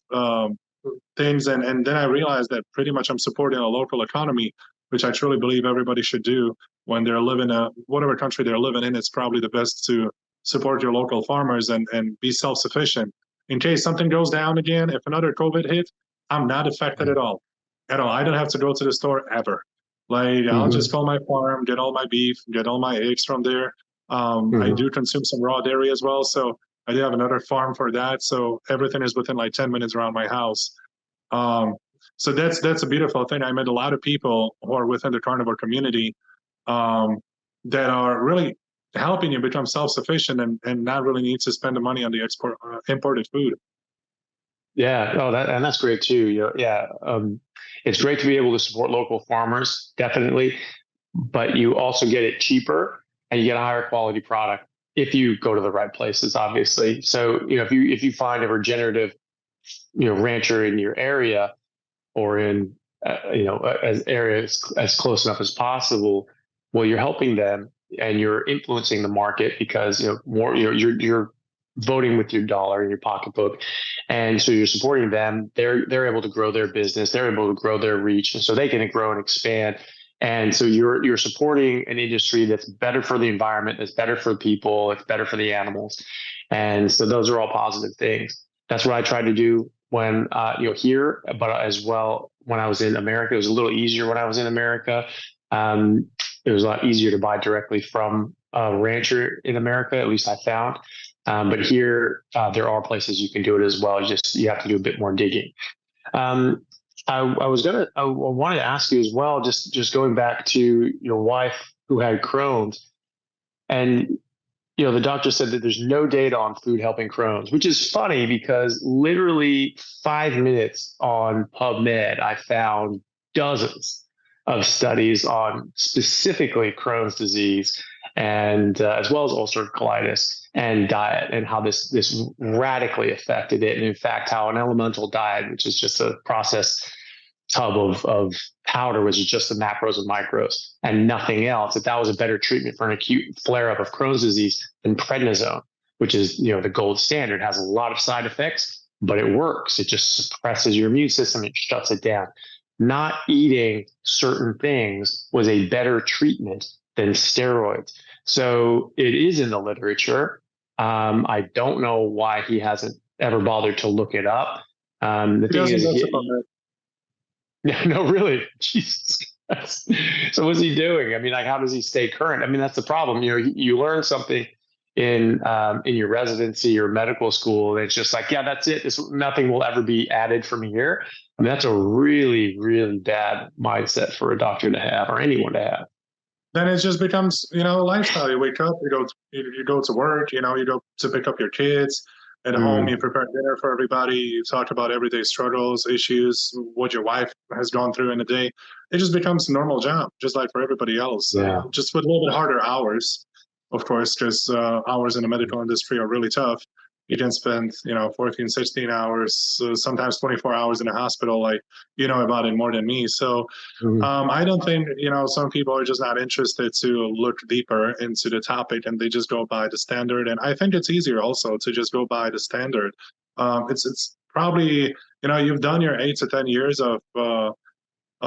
Speaker 1: things. And then I realized that pretty much I'm supporting a local economy, which I truly believe everybody should do when they're living whatever country they're living in. It's probably the best to support your local farmers and be self-sufficient. In case something goes down again, if another COVID hit, I'm not affected at all. I don't have to go to the store ever. Like, I'll just call my farm, get all my beef, get all my eggs from there. I do consume some raw dairy as well. So I do have another farm for that. So everything is within like 10 minutes around my house. So that's a beautiful thing. I met a lot of people who are within the carnivore community that are really helping you become self-sufficient and not really need to spend the money on the imported food.
Speaker 2: Yeah, and that's great too. It's great to be able to support local farmers, definitely, but you also get it cheaper and you get a higher quality product if you go to the right places, obviously. So, if you find a regenerative, rancher in your area, or in as areas as close enough as possible, well, you're helping them and you're influencing the market, because you're voting with your dollar in your pocketbook. And so you're supporting them. They're able to grow their business. They're able to grow their reach. And so they can grow and expand. And so you're supporting an industry that's better for the environment, that's better for people, it's better for the animals. And so those are all positive things. That's what I tried to do when, here, but as well, when I was in America. It was a little easier when I was in America. It was a lot easier to buy directly from a rancher in America, at least I found. But here, there are places you can do it as well. You have to do a bit more digging. I wanted to ask you as well, just going back to your wife who had Crohn's, and the doctor said that there's no data on food helping Crohn's, which is funny because literally 5 minutes on PubMed, I found dozens of studies on specifically Crohn's disease, and as well as ulcerative colitis and diet, and how this radically affected it. And in fact, how an elemental diet, which is just a processed tub of powder, which is just the macros and micros and nothing else, that was a better treatment for an acute flare-up of Crohn's disease than prednisone, which is the gold standard. It has a lot of side effects, but it works. It just suppresses your immune system. It shuts it down. Not eating certain things was a better treatment than steroids. So it is in the literature. I don't know why he hasn't ever bothered to look it up. The thing is, no, really, Jesus Christ. So what's he doing? I mean, like, how does he stay current? I mean, that's the problem. You learn something in your residency or medical school, and it's just like, yeah, that's it. Nothing will ever be added from here. I mean, that's a really, really bad mindset for a doctor to have, or anyone to have.
Speaker 1: Then it just becomes, a lifestyle. You wake up, you go to work, you go to pick up your kids. At home, you prepare dinner for everybody. You talk about everyday struggles, issues, what your wife has gone through in a day. It just becomes a normal job, just like for everybody else.
Speaker 2: Yeah.
Speaker 1: Just with a little bit harder hours, of course, because hours in the medical industry are really tough. You can spend, 14, 16 hours, sometimes 24 hours in a hospital, like, about it more than me. So I don't think, some people are just not interested to look deeper into the topic, and they just go by the standard. And I think it's easier also to just go by the standard. It's probably, you've done your 8 to 10 years of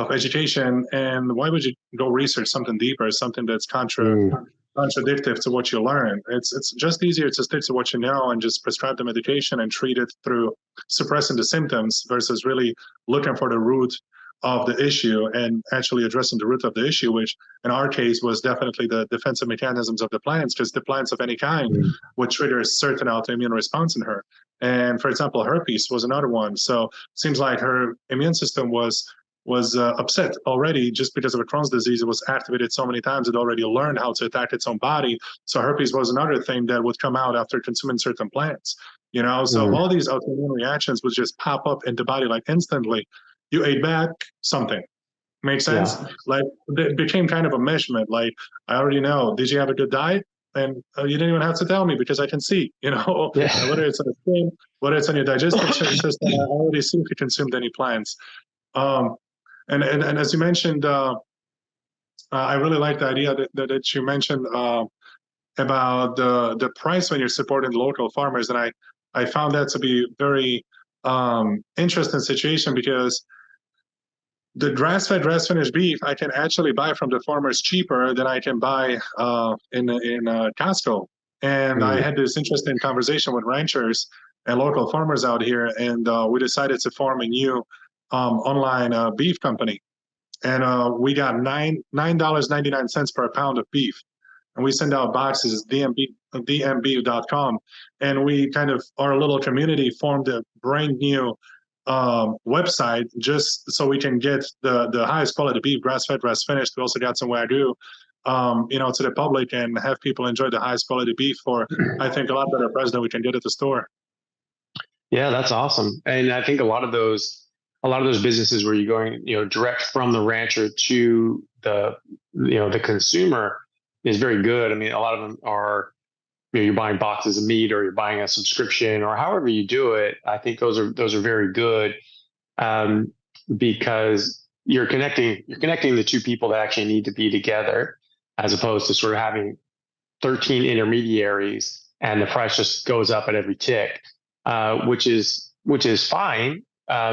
Speaker 1: education, and why would you go research something deeper, something that's contradictive to what you learn? It's just easier to stick to what you know and just prescribe the medication and treat it through suppressing the symptoms versus really looking for the root of the issue and actually addressing the root of the issue, which in our case was definitely the defensive mechanisms of the plants, because the plants of any kind would trigger a certain autoimmune response in her. And for example, herpes was another one. So it seems like her immune system was upset already just because of a Crohn's disease. It was activated so many times, it already learned how to attack its own body. So herpes was another thing that would come out after consuming certain plants, So all these autoimmune reactions would just pop up in the body like instantly. You ate back something. Make sense? Yeah. Like it became kind of a measurement. Like, I already know, did you have a good diet? And you didn't even have to tell me because I can see, whether it's on the skin, whether it's on your digestive system, I already see if you consumed any plants. And as you mentioned, I really like the idea that you mentioned about the price when you're supporting local farmers. And I found that to be very interesting situation, because the grass-fed, grass-finished beef I can actually buy from the farmers cheaper than I can buy in Costco. And I had this interesting conversation with ranchers and local farmers out here, and we decided to form a new online beef company. And we got $9.99 per pound of beef. And we send out boxes, dmbeef.com. And we kind of, our little community formed a brand new website just so we can get the highest quality beef, grass-fed, grass-finished. We also got some Wagyu, to the public, and have people enjoy the highest quality beef for, I think, a lot better price than we can get at the store.
Speaker 2: Yeah, that's awesome. And I think a lot of those businesses where you're going, direct from the rancher to the consumer is very good. I mean, a lot of them are, you're buying boxes of meat, or you're buying a subscription, or however you do it. I think those are very good, because you're connecting the two people that actually need to be together, as opposed to sort of having 13 intermediaries and the price just goes up at every tick, which is fine,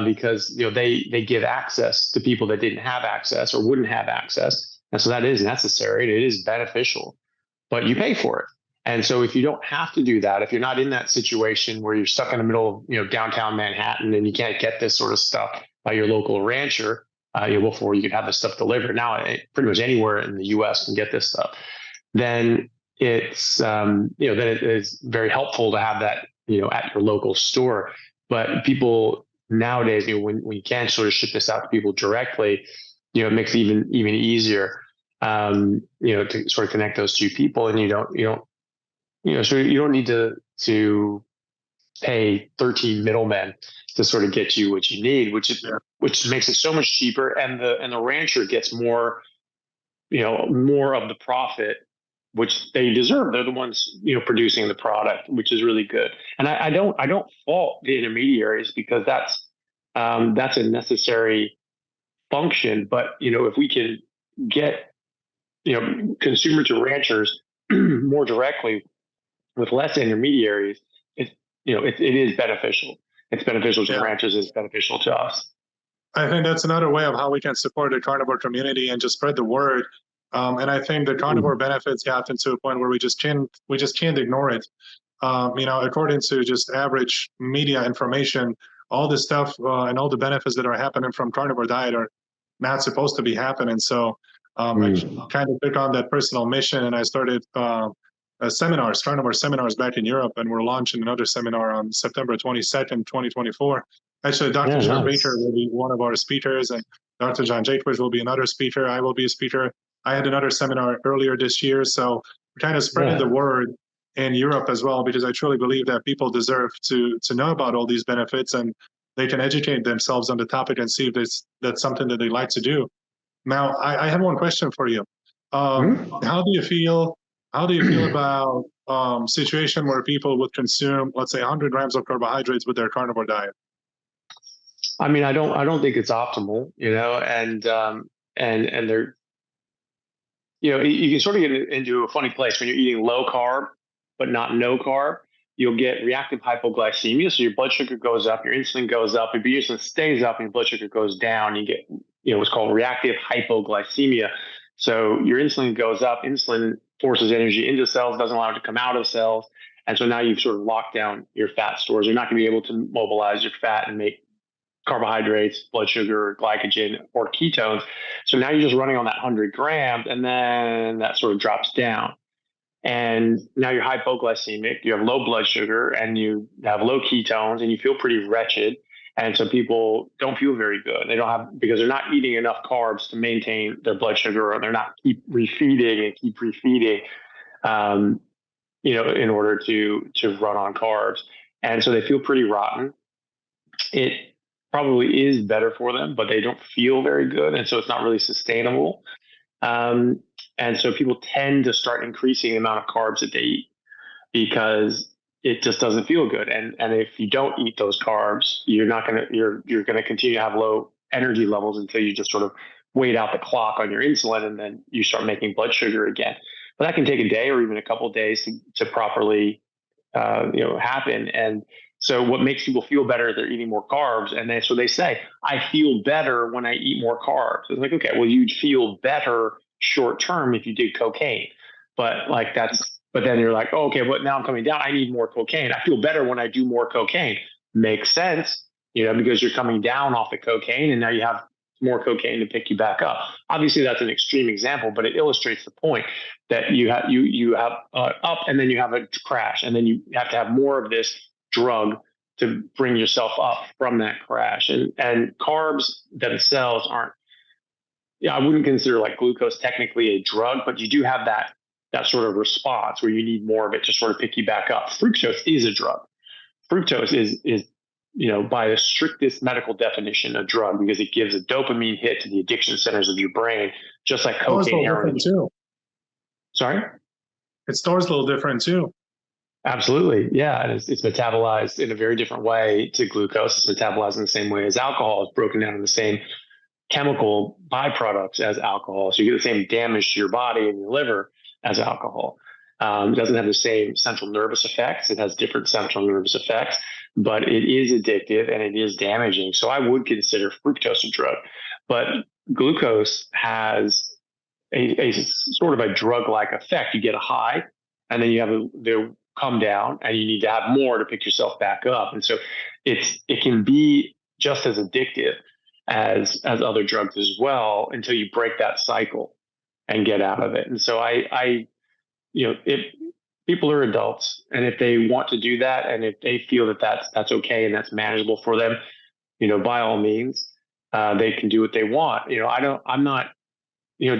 Speaker 2: because they give access to people that didn't have access or wouldn't have access, and so that is necessary and it is beneficial, but you pay for it. And so if you don't have to do that, if you're not in that situation where you're stuck in the middle of downtown Manhattan and you can't get this sort of stuff by your local rancher, before you could have this stuff delivered. Now, pretty much anywhere in the U.S. can get this stuff. Then it's then it is very helpful to have that at your local store. But people nowadays, when you can sort of ship this out to people directly, it makes it even easier, to sort of connect those two people, and you don't need to pay 13 middlemen to sort of get you what you need, which makes it so much cheaper, and the rancher gets more of the profit, which they deserve. They're the ones producing the product, which is really good. And I don't fault the intermediaries, because that's a necessary function. But if we can get consumer to ranchers more directly with less intermediaries, it is beneficial. It's beneficial to ranchers. It's beneficial to us.
Speaker 1: I think that's another way of how we can support the carnivore community and just spread the word. And I think the carnivore benefits gotten to a point where we just can't ignore it. According to just average media information, all the stuff and all the benefits that are happening from carnivore diet are not supposed to be happening. So I kind of took on that personal mission, and I started seminars, carnivore seminars back in Europe, and we're launching another seminar on September 22nd, 2024. Actually, Dr. John Baker will be one of our speakers, and Dr. John Jakewitz will be another speaker. I will be a speaker. I had another seminar earlier this year, so we're kind of spreading the word in Europe as well, because I truly believe that people deserve to know about all these benefits, and they can educate themselves on the topic and see if that's something that they like to do. Now, I have one question for you. How do you feel about situation where people would consume, let's say, 100 grams of carbohydrates with their carnivore diet?
Speaker 2: I mean, I don't think it's optimal, and they're, you can sort of get into a funny place when you're eating low carb, but not no carb. You'll get reactive hypoglycemia. So your blood sugar goes up, your insulin goes up, if your insulin stays up and your blood sugar goes down, you get, what's called reactive hypoglycemia. So your insulin goes up, insulin forces energy into cells, doesn't allow it to come out of cells. And so now you've sort of locked down your fat stores. You're not going to be able to mobilize your fat and make carbohydrates, blood sugar, glycogen, or ketones. So now you're just running on that 100 grams, and then that sort of drops down. And now you're hypoglycemic, you have low blood sugar, and you have low ketones, and you feel pretty wretched. And so people don't feel very good. They don't have, because they're not eating enough carbs to maintain their blood sugar, or they're not keep refeeding, in order to run on carbs. And so they feel pretty rotten. It probably is better for them, but they don't feel very good. And so it's not really sustainable. And so people tend to start increasing the amount of carbs that they eat, because it just doesn't feel good. And if you don't eat those carbs, you're going to continue to have low energy levels until you just sort of wait out the clock on your insulin, and then you start making blood sugar again. But that can take a day or even a couple of days to properly, happen. And so what makes people feel better, they're eating more carbs. And so they say, I feel better when I eat more carbs. It's like, okay, well, you'd feel better short term if you did cocaine, but then you're like, oh, okay, but now I'm coming down, I need more cocaine. I feel better when I do more cocaine. Makes sense, because you're coming down off the cocaine, and now you have more cocaine to pick you back up. Obviously that's an extreme example, but it illustrates the point that you have up, and then you have a crash, and then you have to have more of this drug to bring yourself up from that crash. And carbs themselves aren't, I wouldn't consider like glucose technically a drug, but you do have that sort of response where you need more of it to sort of pick you back up. Fructose is a drug. Fructose is by the strictest medical definition, a drug, because it gives a dopamine hit to the addiction centers of your brain, just like cocaine, heroin.
Speaker 1: Too.
Speaker 2: Sorry?
Speaker 1: It stores a little different too.
Speaker 2: Absolutely. Yeah. And it's metabolized in a very different way to glucose. It's metabolized in the same way as alcohol. It's broken down in the same chemical byproducts as alcohol. So you get the same damage to your body and your liver as alcohol. It doesn't have the same central nervous effects. It has different central nervous effects, but it is addictive and it is damaging. So I would consider fructose a drug, but glucose has a sort of a drug-like effect. You get a high, and then you have the come down, and you need to have more to pick yourself back up. And so it can be just as addictive as other drugs as well, until you break that cycle and get out of it. And so if people are adults, and if they want to do that, and if they feel that that's okay and that's manageable for them, by all means, they can do what they want. I'm not,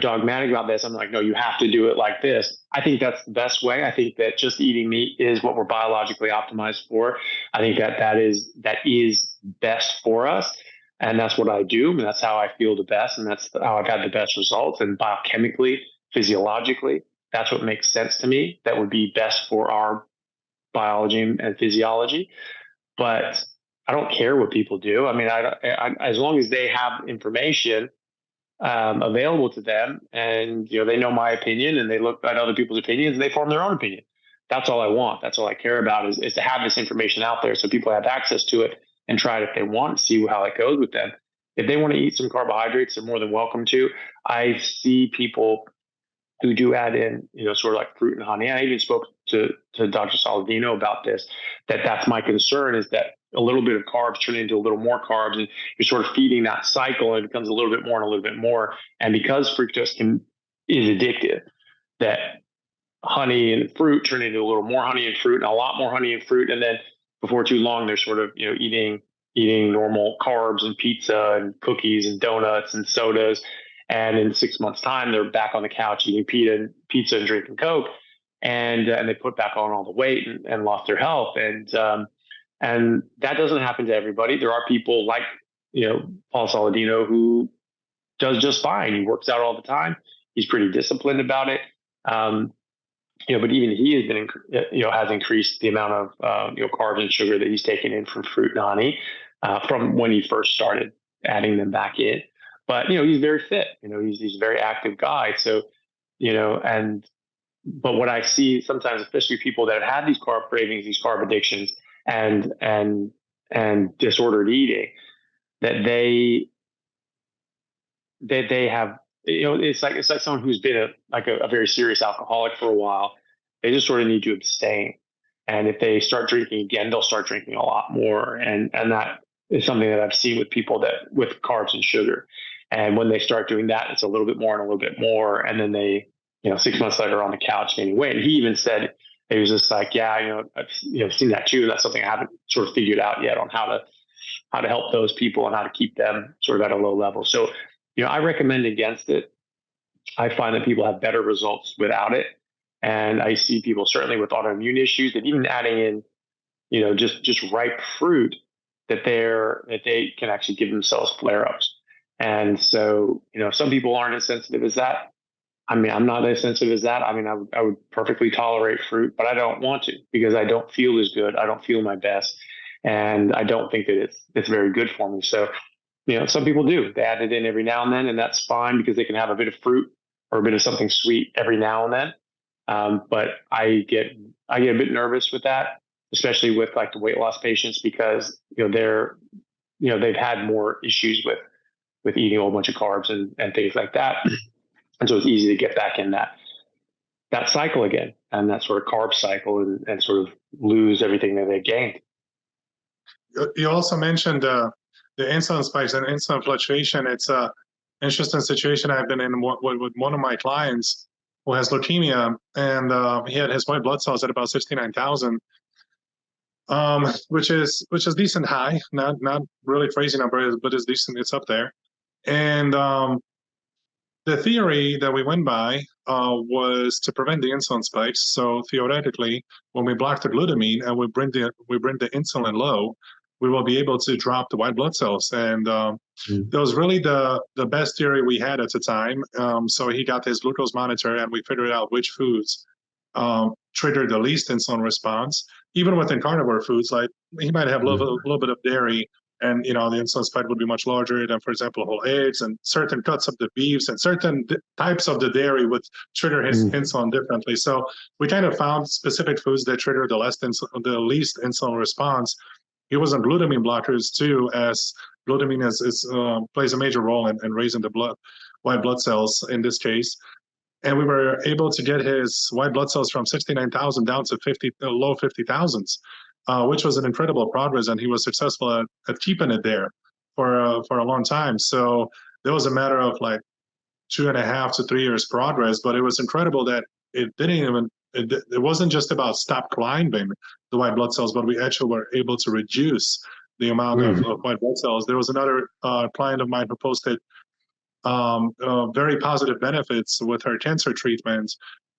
Speaker 2: dogmatic about this. I'm like, no, you have to do it like this. I think that's the best way. I think that just eating meat is what we're biologically optimized for. I think that is best for us. And that's what I do. And that's how I feel the best. And that's how I've had the best results. And biochemically, physiologically, that's what makes sense to me. That would be best for our biology and physiology. But I don't care what people do. I mean, as long as they have information available to them, and they know my opinion, and they look at other people's opinions, and they form their own opinion. That's all I want. That's all I care about is to have this information out there so people have access to it and try it if they want, see how it goes with them. If they want to eat some carbohydrates, they're more than welcome to. I see people who do add in, sort of like fruit and honey. I even spoke to Dr. Saladino about this, that's my concern, is that a little bit of carbs turn into a little more carbs, and you're sort of feeding that cycle, and it becomes a little bit more and a little bit more. And because fructose is addictive, that honey and fruit turn into a little more honey and fruit and a lot more honey and fruit. And then before too long, they're sort of, eating normal carbs and pizza and cookies and donuts and sodas. And in 6 months' time, they're back on the couch eating pizza and drinking Coke, and they put back on all the weight and lost their health. And that doesn't happen to everybody. There are people like, Paul Saladino, who does just fine. He works out all the time. He's pretty disciplined about it. But even he has been, has increased the amount of, carbs and sugar that he's taken in from fruit and honey from when he first started adding them back in. But, he's very fit, he's a very active guy. So, but what I see sometimes, especially people that have had these carb cravings, these carb addictions, and disordered eating, that they have, it's like someone who's been a very serious alcoholic for a while. They just sort of need to abstain. And if they start drinking again, they'll start drinking a lot more. And that is something that I've seen with people with carbs and sugar. And when they start doing that, it's a little bit more and a little bit more. And then they, 6 months later on the couch gaining weight. And he even said, he was just like, yeah, I've seen that too. That's something I haven't sort of figured out yet on how to help those people and how to keep them sort of at a low level. So, I recommend against it. I find that people have better results without it. And I see people certainly with autoimmune issues that even adding in, just ripe fruit, that they can actually give themselves flare-ups. And so, some people aren't as sensitive as that. I mean, I'm not as sensitive as that. I mean, I would perfectly tolerate fruit, but I don't want to, because I don't feel as good. I don't feel my best. And I don't think that it's very good for me. So, some people do. They add it in every now and then, and that's fine, because they can have a bit of fruit or a bit of something sweet every now and then. But I get a bit nervous with that, especially with like the weight loss patients, because, they've had more issues with eating a whole bunch of carbs and things like that. And so it's easy to get back in that cycle again, and that sort of carb cycle, and sort of lose everything that they gained.
Speaker 1: You also mentioned the insulin spikes and insulin fluctuation. It's a interesting situation I've been in with one of my clients who has leukemia, and he had his white blood cells at about 69,000, which is decent high, not really crazy number, but it's decent. It's up there. And the theory that we went by was to prevent the insulin spikes. So theoretically, when we block the glutamine and we bring the insulin low, we will be able to drop the white blood cells. And that was really the best theory we had at the time. So he got his glucose monitor, and we figured out which foods trigger the least insulin response. Even within carnivore foods, like he might have a little bit of dairy, and the insulin spike would be much larger than, for example, whole eggs, and certain cuts of the beefs and certain types of the dairy would trigger his insulin differently. So we kind of found specific foods that trigger the least insulin response. He was on glutamine blockers too, as glutamine plays a major role in raising the white blood cells in this case. And we were able to get his white blood cells from 69,000 down to low 50,000s, which was an incredible progress. And he was successful at keeping it there for a long time. So there was a matter of like 2.5 to 3 years progress, but it was incredible that it wasn't just about stop climbing the white blood cells, but we actually were able to reduce the amount of white blood cells. There was another client of mine who posted very positive benefits with her cancer treatment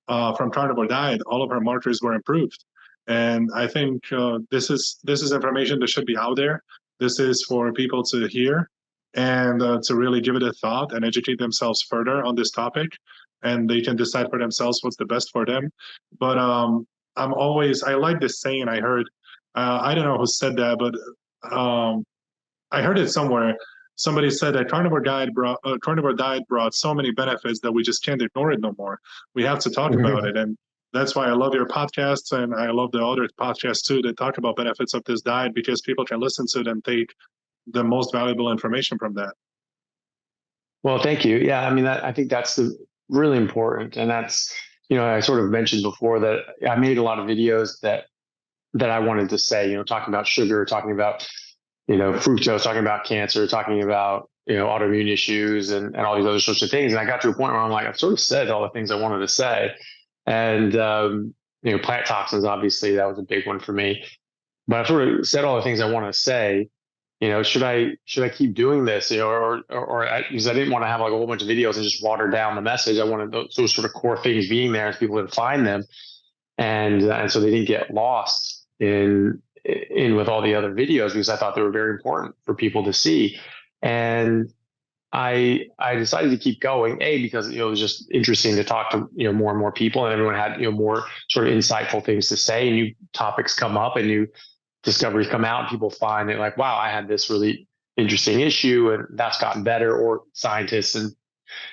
Speaker 1: from carnivore diet. All of her markers were improved. And I think this is information that should be out there. This is for people to hear and to really give it a thought and educate themselves further on this topic. And they can decide for themselves what's the best for them. But I like this saying I heard. I don't know who said that, but I heard it somewhere. Somebody said that carnivore diet brought so many benefits that we just can't ignore it no more. We have to talk about it. And that's why I love your podcasts, and I love the other podcasts too that talk about benefits of this diet, because people can listen to it and take the most valuable information from that.
Speaker 2: Well, thank you. Yeah, I mean, I think that's really important. And that's, I sort of mentioned before that I made a lot of videos that I wanted to say, talking about sugar, talking about, fructose, talking about cancer, talking about, autoimmune issues and all these other sorts of things. And I got to a point where I'm like, I've sort of said all the things I wanted to say. And, plant toxins, obviously, that was a big one for me. But I've sort of said all the things I want to say. Should I keep doing this? Or because I didn't want to have like a whole bunch of videos and just water down the message. I wanted those sort of core things being there so people could find them. And so they didn't get lost in with all the other videos, because I thought they were very important for people to see. And I decided to keep going, because it was just interesting to talk to more and more people, and everyone had more sort of insightful things to say. New topics come up and new discoveries come out, and people find it like, wow, I had this really interesting issue and that's gotten better. Or scientists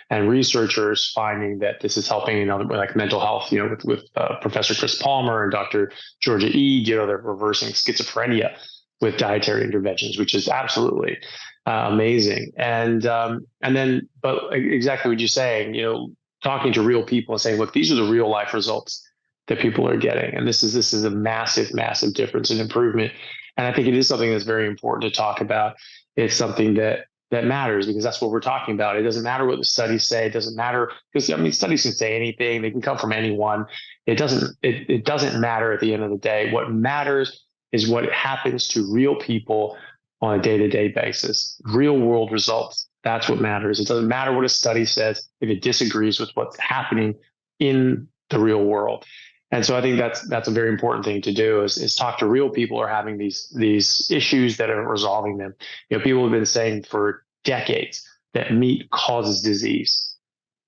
Speaker 2: and researchers finding that this is helping in other, like mental health, with Professor Chris Palmer and Dr. Georgia Eade, they're reversing schizophrenia with dietary interventions, which is absolutely amazing. And then, but exactly what you're saying, talking to real people and saying, look, these are the real life results that people are getting. And this is a massive, massive difference and improvement. And I think it is something that's very important to talk about. It's something that matters, because that's what we're talking about. It doesn't matter what the studies say. It doesn't matter, because studies can say anything. They can come from anyone. It doesn't matter at the end of the day. What matters is what happens to real people on a day-to-day basis. Real world results. That's what matters. It doesn't matter what a study says if it disagrees with what's happening in the real world. And so I think that's a very important thing to do is talk to real people who are having these issues that are resolving them. People have been saying for decades that meat causes disease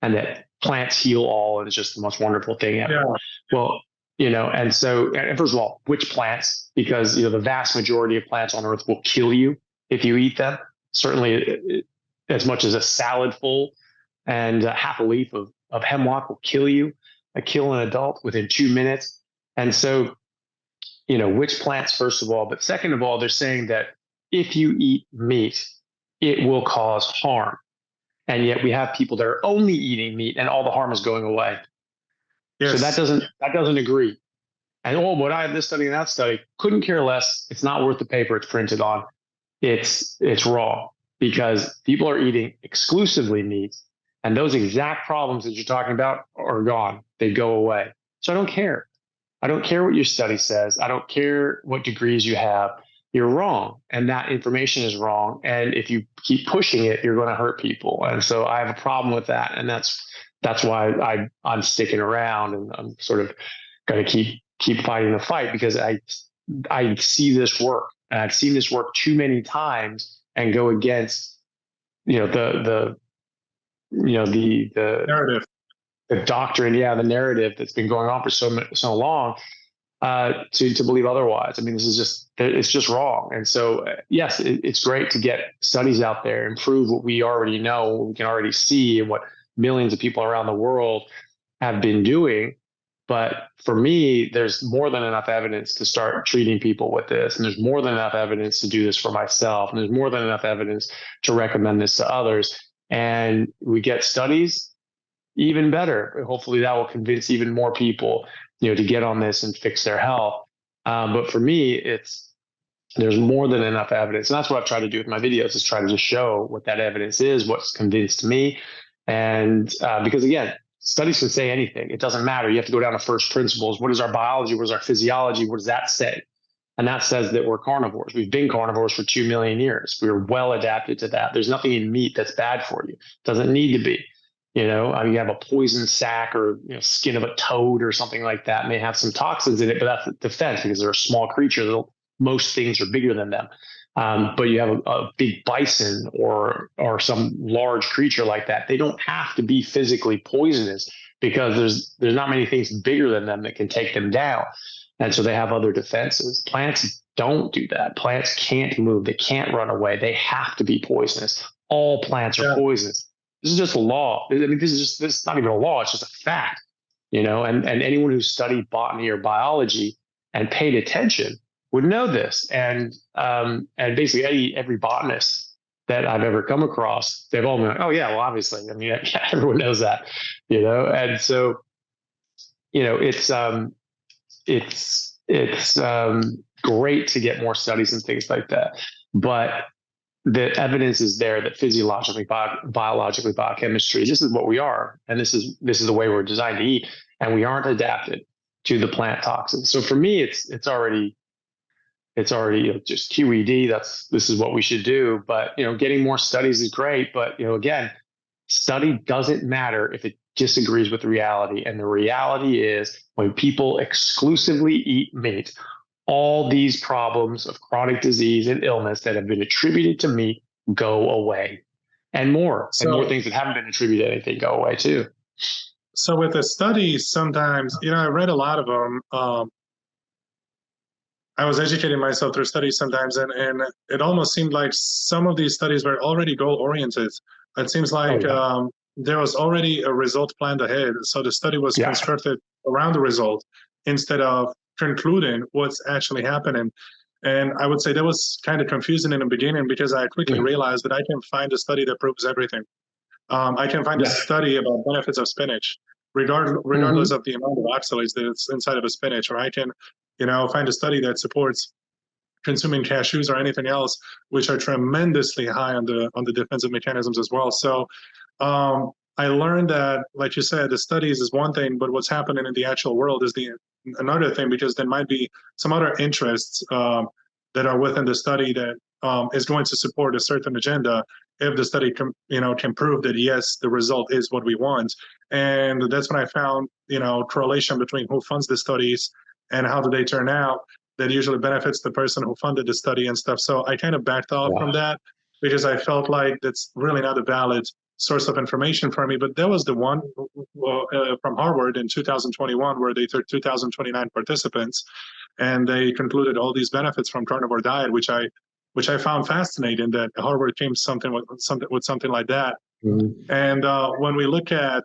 Speaker 2: and that plants heal all, and it's just the most wonderful thing ever. Yeah. Well, and first of all, which plants? Because the vast majority of plants on Earth will kill you if you eat them. Certainly, as much as a salad full and half a leaf of hemlock will kill you. Kill an adult within 2 minutes. And so, which plants, first of all, but second of all, they're saying that if you eat meat, it will cause harm. And yet we have people that are only eating meat and all the harm is going away. Yes. So that doesn't agree. And what I have this study and that study, couldn't care less. It's not worth the paper it's printed on. It's wrong, because people are eating exclusively meat. And those exact problems that you're talking about are gone. They go away. So I don't care. I don't care what your study says. I don't care what degrees you have. You're wrong. And that information is wrong. And if you keep pushing it, you're going to hurt people. And so I have a problem with that. And that's why I'm sticking around, and I'm sort of going to keep fighting the fight, because I see this work, and I've seen this work too many times and go against, the narrative, the doctrine, the narrative that's been going on for so long. to believe otherwise. I mean, it's just wrong. And so, yes, it's great to get studies out there and prove what we already know, what we can already see, and what millions of people around the world have been doing. But for me, there's more than enough evidence to start treating people with this. And there's more than enough evidence to do this for myself. And there's more than enough evidence to recommend this to others. And we get studies, even better. Hopefully that will convince even more people, to get on this and fix their health. But for me, there's more than enough evidence. And that's what I've tried to do with my videos, is try to just show what that evidence is, what's convinced me. And because again, studies can say anything. It doesn't matter. You have to go down to first principles. What is our biology? What is our physiology? What does that say? And that says that we're carnivores. We've been carnivores for 2 million years. We're well adapted to that. There's nothing in meat that's bad for you. It doesn't need to be. You have a poison sac or skin of a toad or something like that may have some toxins in it, but that's a defense because they're a small creature. Most things are bigger than them. But you have a big bison or some large creature like that. They don't have to be physically poisonous because there's not many things bigger than them that can take them down. And so they have other defenses. Plants don't do that. Plants can't move. They can't run away. They have to be poisonous. All plants are poisonous. This is just a law. I mean, this is not even a law. It's just a fact, and anyone who studied botany or biology and paid attention would know this. And basically every botanist that I've ever come across, they've all been like, oh yeah, well, obviously, I mean, everyone knows that, and so, it's great to get more studies and things like that. But the evidence is there that physiologically, biologically, biochemistry, this is what we are. And this is the way we're designed to eat. And we aren't adapted to the plant toxins. So for me, it's already just QED. This is what we should do. But, getting more studies is great. But, again, study doesn't matter if it disagrees with reality. And the reality is when people exclusively eat meat, all these problems of chronic disease and illness that have been attributed to meat go away, and more things that haven't been attributed to anything go away too.
Speaker 1: So with the studies, sometimes, I read a lot of them. I was educating myself through studies sometimes, and it almost seemed like some of these studies were already goal-oriented. It seems like there was already a result planned ahead. So the study was constructed around the result instead of concluding what's actually happening. And I would say that was kind of confusing in the beginning because I quickly realized that I can find a study that proves everything. I can find a study about benefits of spinach, regardless of the amount of oxalates that's inside of a spinach, or I can, find a study that supports consuming cashews or anything else, which are tremendously high on the defensive mechanisms as well. So I learned that, like you said, the studies is one thing, but what's happening in the actual world is another thing, because there might be some other interests that are within the study that is going to support a certain agenda if the study can prove that, yes, the result is what we want. And that's when I found, correlation between who funds the studies and how do they turn out. That usually benefits the person who funded the study and stuff. So I kind of backed off from that because I felt like that's really not a valid source of information for me. But there was the one from Harvard in 2021 where they took 2,029 participants and they concluded all these benefits from carnivore diet, which I found fascinating that Harvard came with something like that. Mm-hmm. And when we look at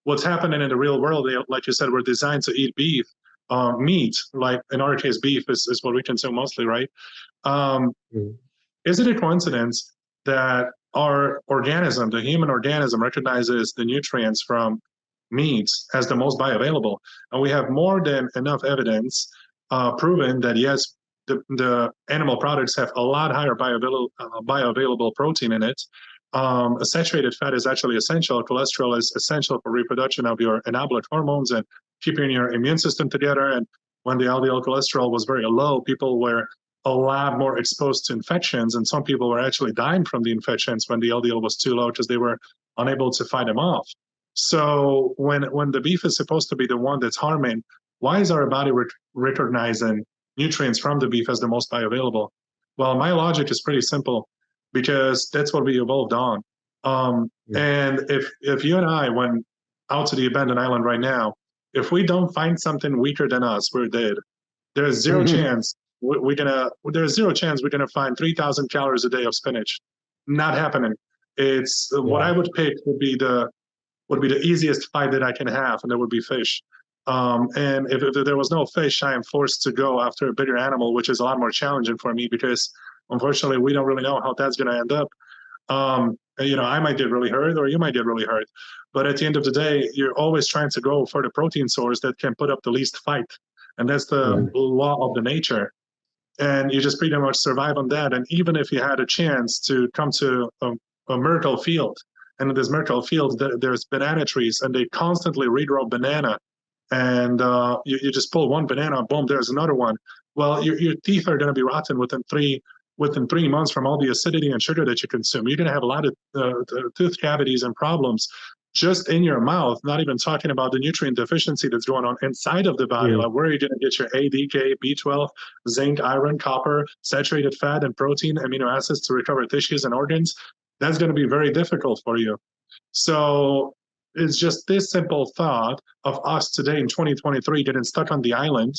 Speaker 1: what's happening in the real world, like you said, we're designed to eat beef, meat, like in our case, beef is what we consume mostly, right? Is it a coincidence that our organism, the human organism, recognizes the nutrients from meats as the most bioavailable? And we have more than enough evidence proven that, yes, the animal products have a lot higher bioavailable protein in it. A saturated fat is actually essential. Cholesterol is essential for reproduction of your anabolic hormones and keeping your immune system together. And when the LDL cholesterol was very low, people were a lot more exposed to infections. And some people were actually dying from the infections when the LDL was too low because they were unable to fight them off. So when the beef is supposed to be the one that's harming, why is our body recognizing nutrients from the beef as the most bioavailable? Well, my logic is pretty simple, because that's what we evolved on. And if you and I went out to the abandoned island right now, if we don't find something weaker than us, we're dead. There's zero chance there's zero chance we're gonna find 3,000 calories a day of spinach. Not happening. It's what I would pick would be the easiest fight that I can have, and that would be fish. And if there was no fish, I am forced to go after a bigger animal, which is a lot more challenging for me because unfortunately we don't really know how that's going to end up. I might get really hurt, or you might get really hurt. But at the end of the day, you're always trying to go for the protein source that can put up the least fight, and that's the law of the nature. And you just pretty much survive on that. And even if you had a chance to come to a myrtle field, and in this myrtle field, there's banana trees, and they constantly regrow banana. And you just pull one banana, boom, there's another one. Well, your teeth are going to be rotten within 3 months from all the acidity and sugar that you consume. You're going to have a lot of tooth cavities and problems just in your mouth, not even talking about the nutrient deficiency that's going on inside of the body. Like, where are you going to get your A, D, K, B12, zinc, iron, copper, saturated fat, and protein, amino acids to recover tissues and organs? That's going to be very difficult for you. So it's just this simple thought of us today in 2023 getting stuck on the island,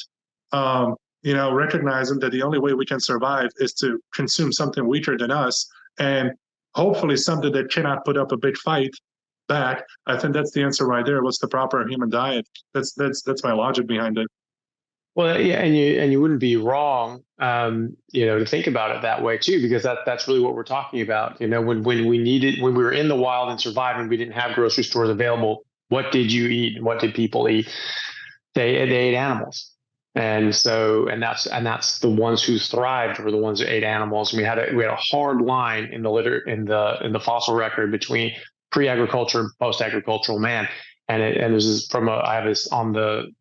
Speaker 1: recognizing that the only way we can survive is to consume something weaker than us, and hopefully something that cannot put up a big fight back. I think that's the answer right there. What's the proper human diet? That's my logic behind it.
Speaker 2: Well, yeah, and you wouldn't be wrong, to think about it that way too, because that's really what we're talking about. When we were in the wild and surviving, we didn't have grocery stores available. What did you eat? What did people eat? They ate animals, and that's the ones who thrived were the ones that ate animals. And we had a hard line in the fossil record between pre-agriculture and post-agricultural man. And this is I have this on the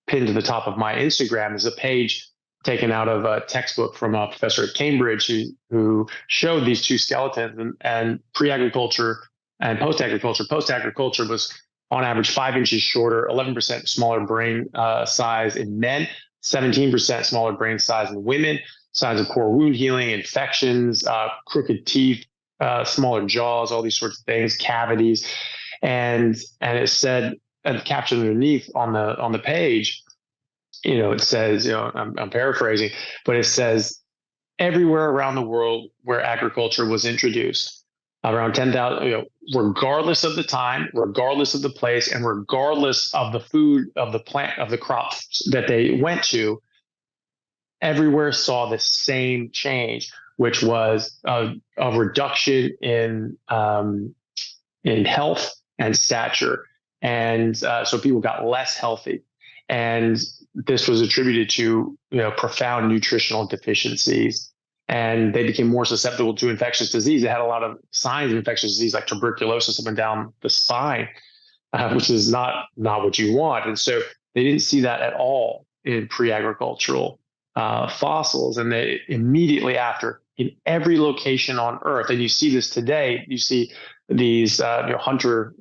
Speaker 2: pinned to the top of my Instagram is a page taken out of a textbook from a professor at Cambridge who showed these two skeletons and pre-agriculture and post-agriculture. Post-agriculture was on average 5 inches shorter, 11% smaller brain size in men, 17% smaller brain size in women, signs of poor wound healing, infections, crooked teeth, smaller jaws, all these sorts of things, cavities. And it said, and captioned underneath on the page, it says, I'm paraphrasing, but it says everywhere around the world where agriculture was introduced, around 10,000, regardless of the time, regardless of the place, and regardless of the food, of the plant, of the crops that they went to, everywhere saw the same change, which was a reduction in health and stature. And so people got less healthy. And this was attributed to, profound nutritional deficiencies. And they became more susceptible to infectious disease. They had a lot of signs of infectious disease, like tuberculosis up and down the spine, which is not what you want. And so they didn't see that at all in pre-agricultural fossils. And they immediately after, in every location on Earth, and you see this today, you see these hunter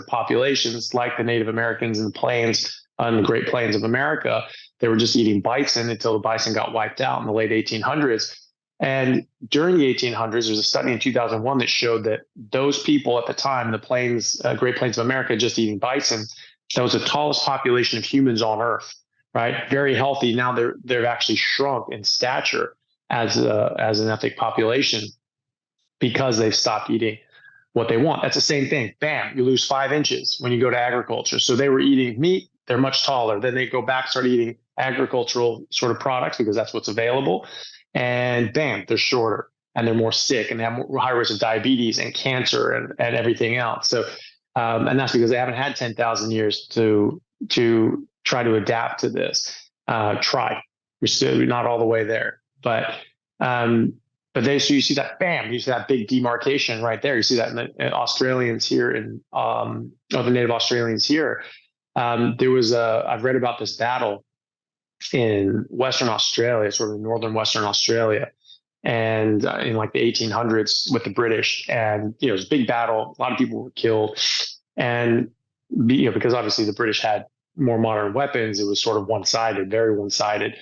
Speaker 2: populations like the Native Americans in the plains, in the Great Plains of America. They were just eating bison until the bison got wiped out in the late 1800s. And during the 1800s, there's a study in 2001 that showed that those people at the time, the Great Plains of America, just eating bison, that was the tallest population of humans on Earth, right? Very healthy. Now they've actually shrunk in stature as an ethnic population, because they've stopped eating what they want. That's the same thing. Bam, you lose 5 inches when you go to agriculture. So they were eating meat, they're much taller. Then they go back, start eating agricultural sort of products because that's what's available. And bam, they're shorter and they're more sick and they have high risk of diabetes and cancer and everything else. So, and that's because they haven't had 10,000 years to try to adapt to this. We're still not all the way there, but so you see that, bam, you see that big demarcation right there. You see that in the Australians here the native Australians here. There was I've read about this battle in Western Australia, sort of northern Western Australia, and in like the 1800s with the British. And, it was a big battle. A lot of people were killed. And, because obviously the British had more modern weapons, it was sort of one-sided, very one-sided.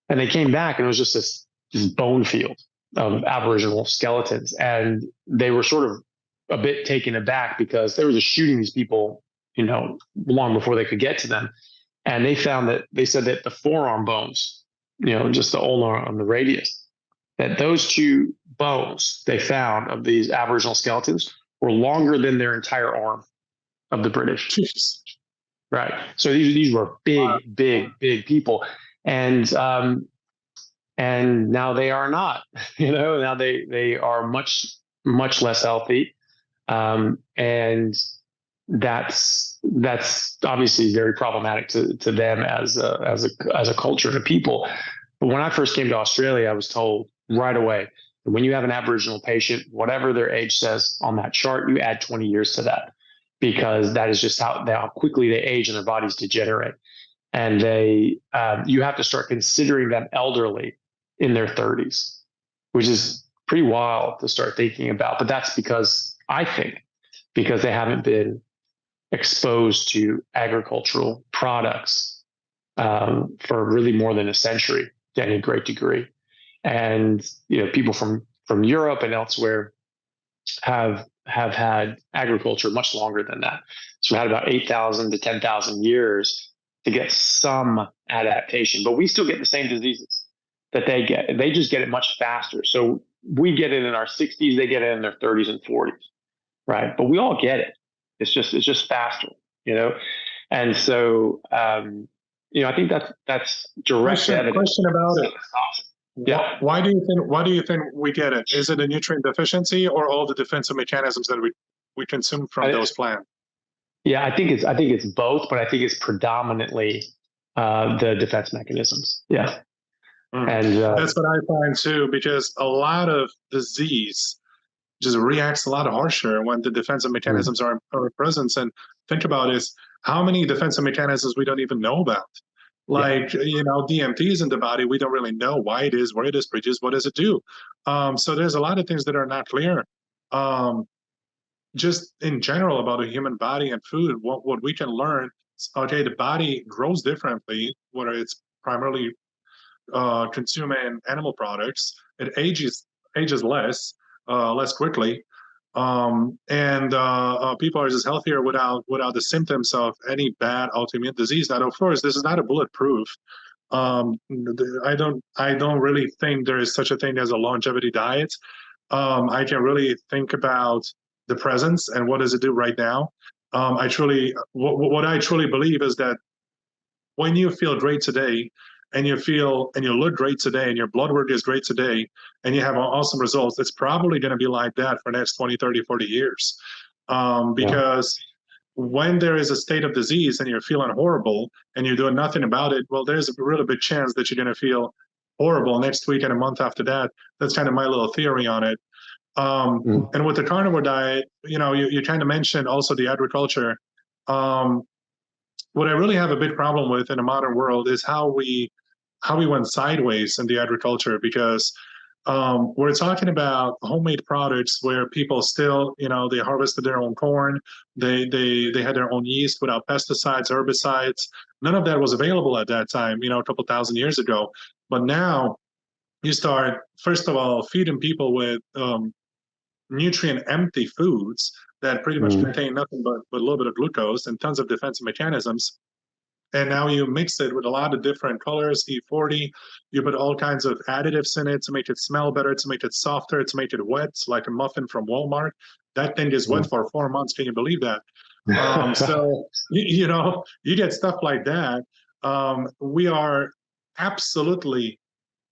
Speaker 2: And they came back and it was just this bone field of Aboriginal skeletons. And they were sort of a bit taken aback because they were just shooting these people, long before they could get to them. And they said that the forearm bones, just the ulnar on the radius, that those two bones they found of these Aboriginal skeletons were longer than their entire arm of the British.
Speaker 1: Jeez.
Speaker 2: Right. So these were big people. And now they are not, now they are much less healthy. And that's obviously very problematic to them as a culture and a people. But when I first came to Australia, I was told right away that when you have an Aboriginal patient, whatever their age says on that chart, you add 20 years to that, because that is just how quickly they age and their bodies degenerate. And you have to start considering them elderly in their 30s, which is pretty wild to start thinking about. But that's because they haven't been exposed to agricultural products for really more than a century to any great degree. And people from Europe and elsewhere have had agriculture much longer than that. So we had about 8,000 to 10,000 years to get some adaptation, but we still get the same diseases that they get. They just get it much faster. So we get it in our 60s, they get it in their 30s and 40s, right? But we all get it. It's just faster, And so, I think that's direct evidence.
Speaker 1: Question about it.
Speaker 2: Yeah.
Speaker 1: Why do you think we get it? Is it a nutrient deficiency or all the defensive mechanisms that we consume from those plants?
Speaker 2: Yeah, I think it's both, but I think it's predominantly the defense mechanisms. Yeah. And
Speaker 1: that's what I find too, because a lot of disease just reacts a lot harsher when the defensive mechanisms are present. And think about is how many defensive mechanisms we don't even know about. Like, DMTs in the body, we don't really know why it is, where it is produced, what does it do? So there's a lot of things that are not clear. Just in general about the human body and food, what we can learn, okay, the body grows differently, whether it's primarily consuming animal products, it ages less quickly. And people are just healthier without the symptoms of any bad autoimmune disease. Now, of course, this is not a bulletproof. I don't really think there is such a thing as a longevity diet. I can really think about the presence and what does it do right now. What I truly believe is that when you feel great today, and you look great today, and your blood work is great today, and you have awesome results, it's probably going to be like that for the next 20, 30, 40 years. Because when there is a state of disease and you're feeling horrible and you're doing nothing about it, well, there's a really big chance that you're going to feel horrible next week and a month after that. That's kind of my little theory on it. And with the carnivore diet, you kind of mentioned also the agriculture. What I really have a big problem with in the modern world is how we went sideways in the agriculture, because we're talking about homemade products where people still, they harvested their own corn, they had their own yeast without pesticides, herbicides. None of that was available at that time, a couple thousand years ago. But now you start, first of all, feeding people with nutrient empty foods that pretty much contain nothing but a little bit of glucose and tons of defensive mechanisms. And now you mix it with a lot of different colors, E40. You put all kinds of additives in it to make it smell better, to make it softer, to make it wet, like a muffin from Walmart. That thing is wet for 4 months. Can you believe that? So, you get stuff like that. We are absolutely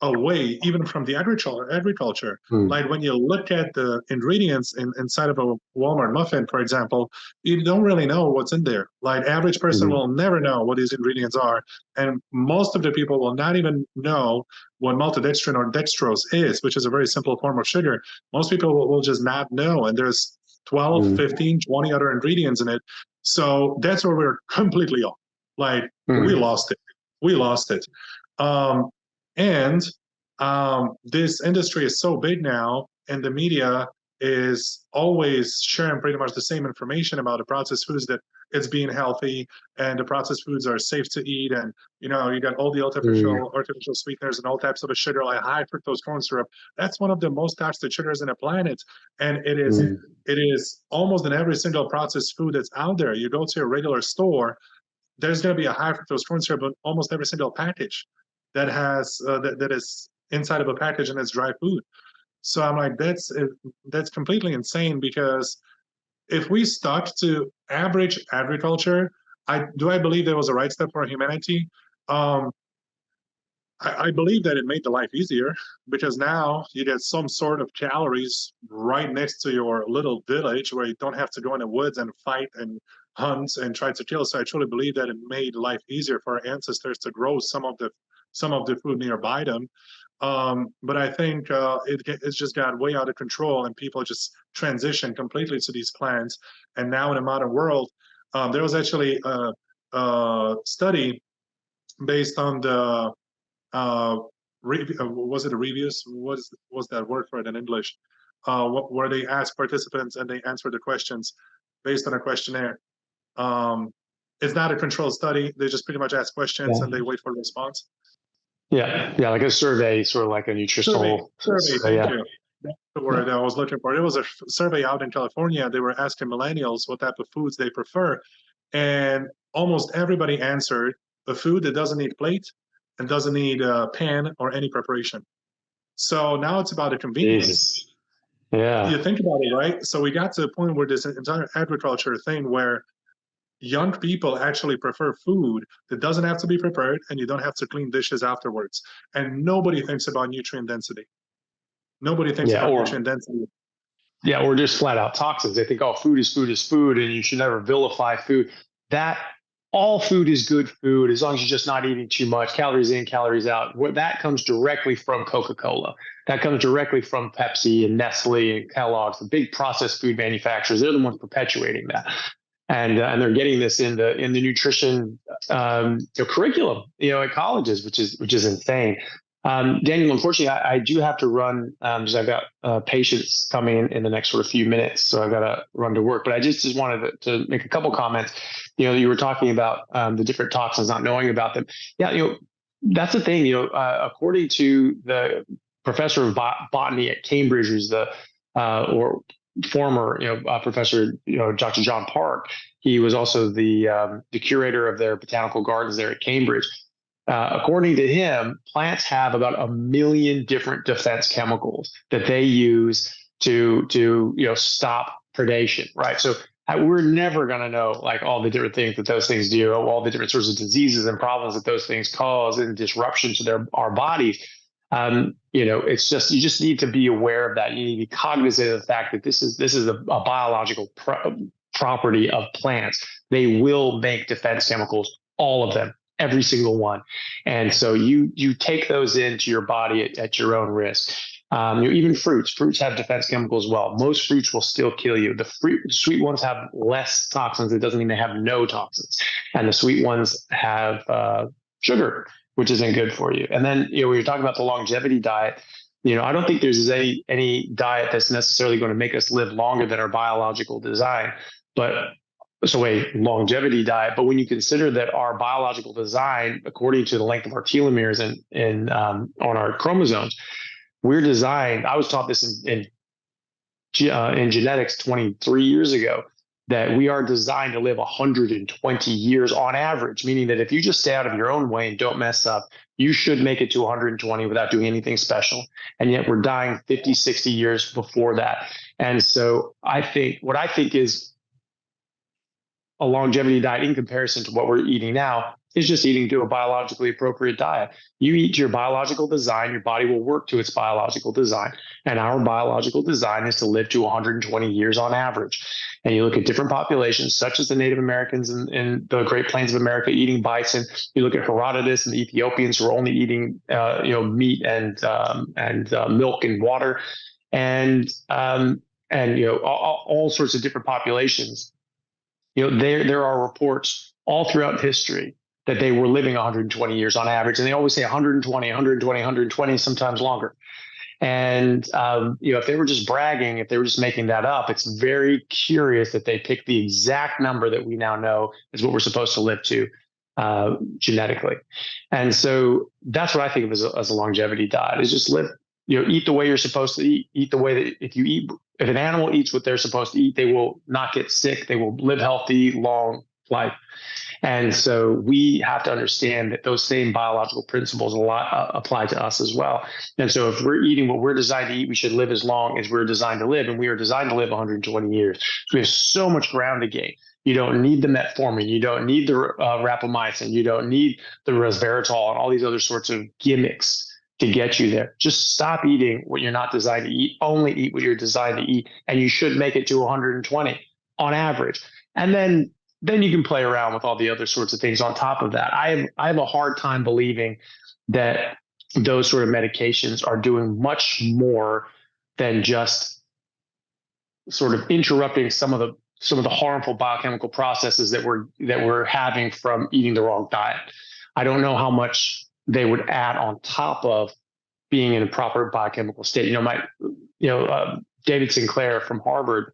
Speaker 1: away even from the agriculture. Like when you look at the ingredients inside of a Walmart muffin, for example, you don't really know what's in there. Like average person will never know what these ingredients are. And most of the people will not even know what maltodextrin or dextrose is, which is a very simple form of sugar. Most people will just not know. And there's 12, 15, 20 other ingredients in it. So that's where we're completely off. Like we lost it. And this industry is so big now, and the media is always sharing pretty much the same information about the processed foods, that it's being healthy and the processed foods are safe to eat. And, you got all the artificial sweeteners and all types of sugar, like high fructose corn syrup. That's one of the most toxic sugars in the planet. And it is almost in every single processed food that's out there. You go to a regular store, there's going to be a high fructose corn syrup in almost every single package that has that is inside of a package and it's dry food. So I'm like, that's completely insane, because if we stuck to average agriculture, I believe there was a right step for humanity. I believe that it made the life easier, because now you get some sort of calories right next to your little village where you don't have to go in the woods and fight and hunt and try to kill. So I truly believe that it made life easier for our ancestors to grow some of the food nearby them. But I think it's just got way out of control, and people just transition completely to these plants. And now in the modern world, there was actually a study based on the was it a reviews? Was that word for it in English? Where they asked participants and they answered the questions based on a questionnaire. It's not a controlled study. They just pretty much ask questions and they wait for a response.
Speaker 2: Yeah, like a survey, sort of like a nutritional
Speaker 1: survey. Thank you. That's the word I was looking for. It was a survey out in California. They were asking millennials what type of foods they prefer, and almost everybody answered a food that doesn't need plate and doesn't need a pan or any preparation. So now it's about the convenience.
Speaker 2: Jesus. Yeah.
Speaker 1: You think about it, right? So we got to a point where this entire agriculture thing where young people actually prefer food that doesn't have to be prepared and you don't have to clean dishes afterwards. And nobody thinks about nutrient density. Nobody thinks about nutrient density.
Speaker 2: Yeah, or just flat out toxins. They think, food is food is food, and you should never vilify food. That all food is good food as long as you're just not eating too much, calories in, calories out. That comes directly from Coca-Cola. That comes directly from Pepsi and Nestle and Kellogg's, the big processed food manufacturers. They're the ones perpetuating that. And they're getting this in the nutrition curriculum, at colleges, which is insane. Daniel, unfortunately, I do have to run because I've got patients coming in the next sort of few minutes, so I've got to run to work. But I just wanted to make a couple comments. You were talking about the different toxins, not knowing about them. Yeah, that's the thing. According to the professor of botany at Cambridge, who's the or former professor, Dr. John Park. He was also the curator of their botanical gardens there at Cambridge. According to him, plants have about 1 million different defense chemicals that they use to stop predation, right? So we're never going to know like all the different things that those things do, all the different sorts of diseases and problems that those things cause and disruption to our bodies. It's just, you just need to be aware of that. You need to be cognizant of the fact that this is a biological property of plants. They will make defense chemicals, all of them, every single one. And so you take those into your body at your own risk. Even fruits have defense chemicals as well. Most fruits will still kill you. The sweet ones have less toxins. It doesn't mean they have no toxins. And the sweet ones have sugar, which isn't good for you. And then, when you're talking about the longevity diet, I don't think there's any diet that's necessarily going to make us live longer than our biological design, but so a longevity diet. But when you consider that our biological design, according to the length of our telomeres and on our chromosomes, we're designed. I was taught this in genetics 23 years ago, that we are designed to live 120 years on average, meaning that if you just stay out of your own way and don't mess up, you should make it to 120 without doing anything special. And yet we're dying 50, 60 years before that. And so I think is a longevity diet in comparison to what we're eating now is just eating to a biologically appropriate diet. You eat to your biological design, your body will work to its biological design. And our biological design is to live to 120 years on average. And you look at different populations, such as the Native Americans in the Great Plains of America eating bison. You look at Herodotus and the Ethiopians who are only eating meat and milk and water, and all sorts of different populations. There are reports all throughout history that they were living 120 years on average. And they always say 120, sometimes longer. And, if they were just bragging, if they were just making that up, it's very curious that they picked the exact number that we now know is what we're supposed to live to genetically. And so that's what I think of as a longevity diet, is just live, eat the way you're supposed to eat the way that if an animal eats what they're supposed to eat, they will not get sick. They will live healthy, long, life. And so we have to understand that those same biological principles apply to us as well. And so if we're eating what we're designed to eat, we should live as long as we're designed to live. And we are designed to live 120 years. So we have so much ground to gain. You don't need the metformin. You don't need the rapamycin. You don't need the resveratrol and all these other sorts of gimmicks to get you there. Just stop eating what you're not designed to eat. Only eat what you're designed to eat. And you should make it to 120 on average. And then you can play around with all the other sorts of things on top of that. I have a hard time believing that those sort of medications are doing much more than just sort of interrupting some of the harmful biochemical processes that we're having from eating the wrong diet. I don't know how much they would add on top of being in a proper biochemical state. David Sinclair from Harvard,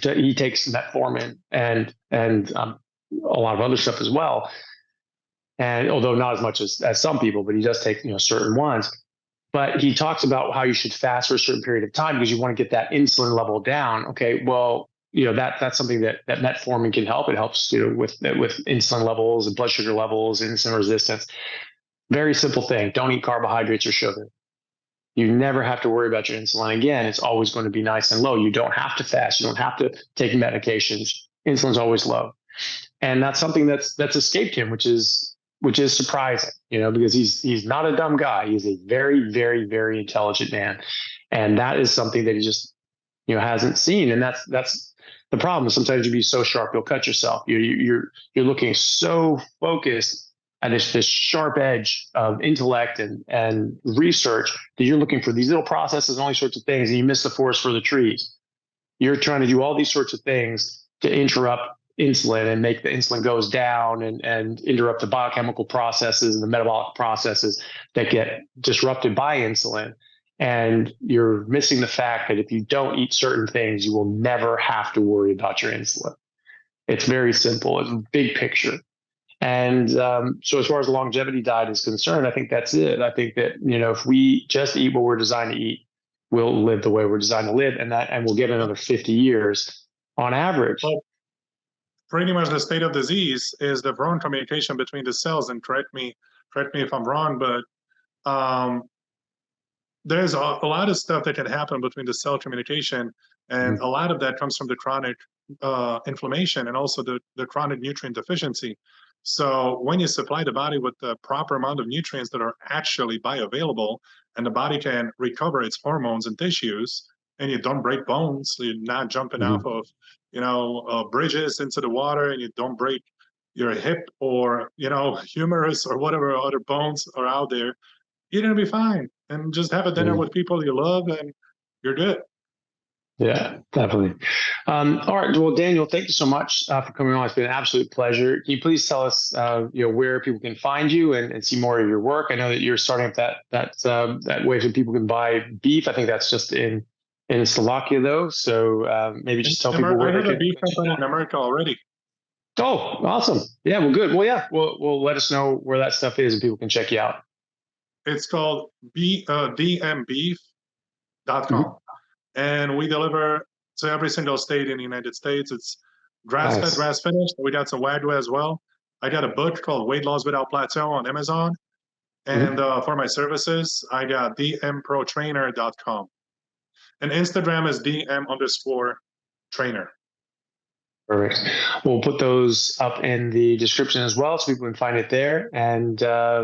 Speaker 2: he takes metformin and a lot of other stuff as well. And although not as much as some people, but he does take certain ones. But he talks about how you should fast for a certain period of time because you want to get that insulin level down. Okay, well, that's something that metformin can help. It helps with insulin levels and blood sugar levels, insulin resistance. Very simple thing. Don't eat carbohydrates or sugar. You never have to worry about your insulin. Again, it's always going to be nice and low. You don't have to fast. You don't have to take medications. Insulin's always low. And that's something that's escaped him, which is surprising, because he's not a dumb guy. He's a very, very, very intelligent man. And that is something that he just, hasn't seen. And that's the problem. Sometimes you be so sharp, you'll cut yourself. You're looking so focused at this sharp edge of intellect and research that you're looking for these little processes and all these sorts of things, and you miss the forest for the trees. You're trying to do all these sorts of things to interrupt insulin and make the insulin goes down and interrupt the biochemical processes and the metabolic processes that get disrupted by insulin. And you're missing the fact that if you don't eat certain things, you will never have to worry about your insulin. It's very simple. It's a big picture. And so as far as the longevity diet is concerned, I think that's it. I think that, if we just eat what we're designed to eat, we'll live the way we're designed to live, and we'll get another 50 years on average.
Speaker 1: Well, pretty much the state of disease is the wrong communication between the cells. And correct me if I'm wrong, but there's a lot of stuff that can happen between the cell communication, and a lot of that comes from the chronic inflammation and also the chronic nutrient deficiency. So when you supply the body with the proper amount of nutrients that are actually bioavailable, and the body can recover its hormones and tissues, and you don't break bones, so you're not jumping off of bridges into the water, and you don't break your hip or humerus or whatever other bones are out there, you're gonna be fine. And just have a dinner with people you love, and you're good.
Speaker 2: Yeah, definitely. All right. Well, Daniel, thank you so much for coming on. It's been an absolute pleasure. Can you please tell us, where people can find you and see more of your work? I know that you're starting up that way so people can buy beef. I think that's just in Slovakia, though. So maybe just tell people where
Speaker 1: I have a beef company in America already.
Speaker 2: Oh, awesome. Yeah. Well, good. Well, yeah. We'll let us know where that stuff is, and people can check you out. It's called
Speaker 1: dmbeef.com. And we deliver to every single state in the United States. It's grass-fed, grass-finished. We got some Wagyu as well. I got a book called Weight Loss Without Plateau on Amazon. And for my services, I got dmprotrainer.com. And Instagram is dm_trainer.
Speaker 2: Perfect. We'll put those up in the description as well, so people can find it there and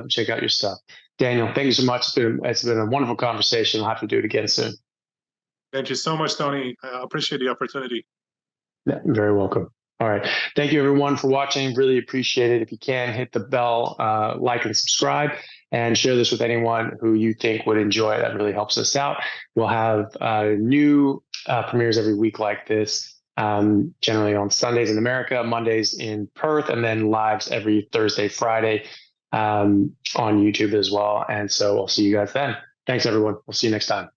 Speaker 2: check out your stuff. Daniel, thank you so much. It's been a wonderful conversation. I'll have to do it again soon.
Speaker 1: Thank you so much, Tony. I appreciate the opportunity.
Speaker 2: Yeah, you're very welcome. All right. Thank you, everyone, for watching. Really appreciate it. If you can, hit the bell, like and subscribe, and share this with anyone who you think would enjoy it. That really helps us out. We'll have new premieres every week like this, generally on Sundays in America, Mondays in Perth, and then lives every Thursday, Friday on YouTube as well. And so we'll see you guys then. Thanks, everyone. We'll see you next time.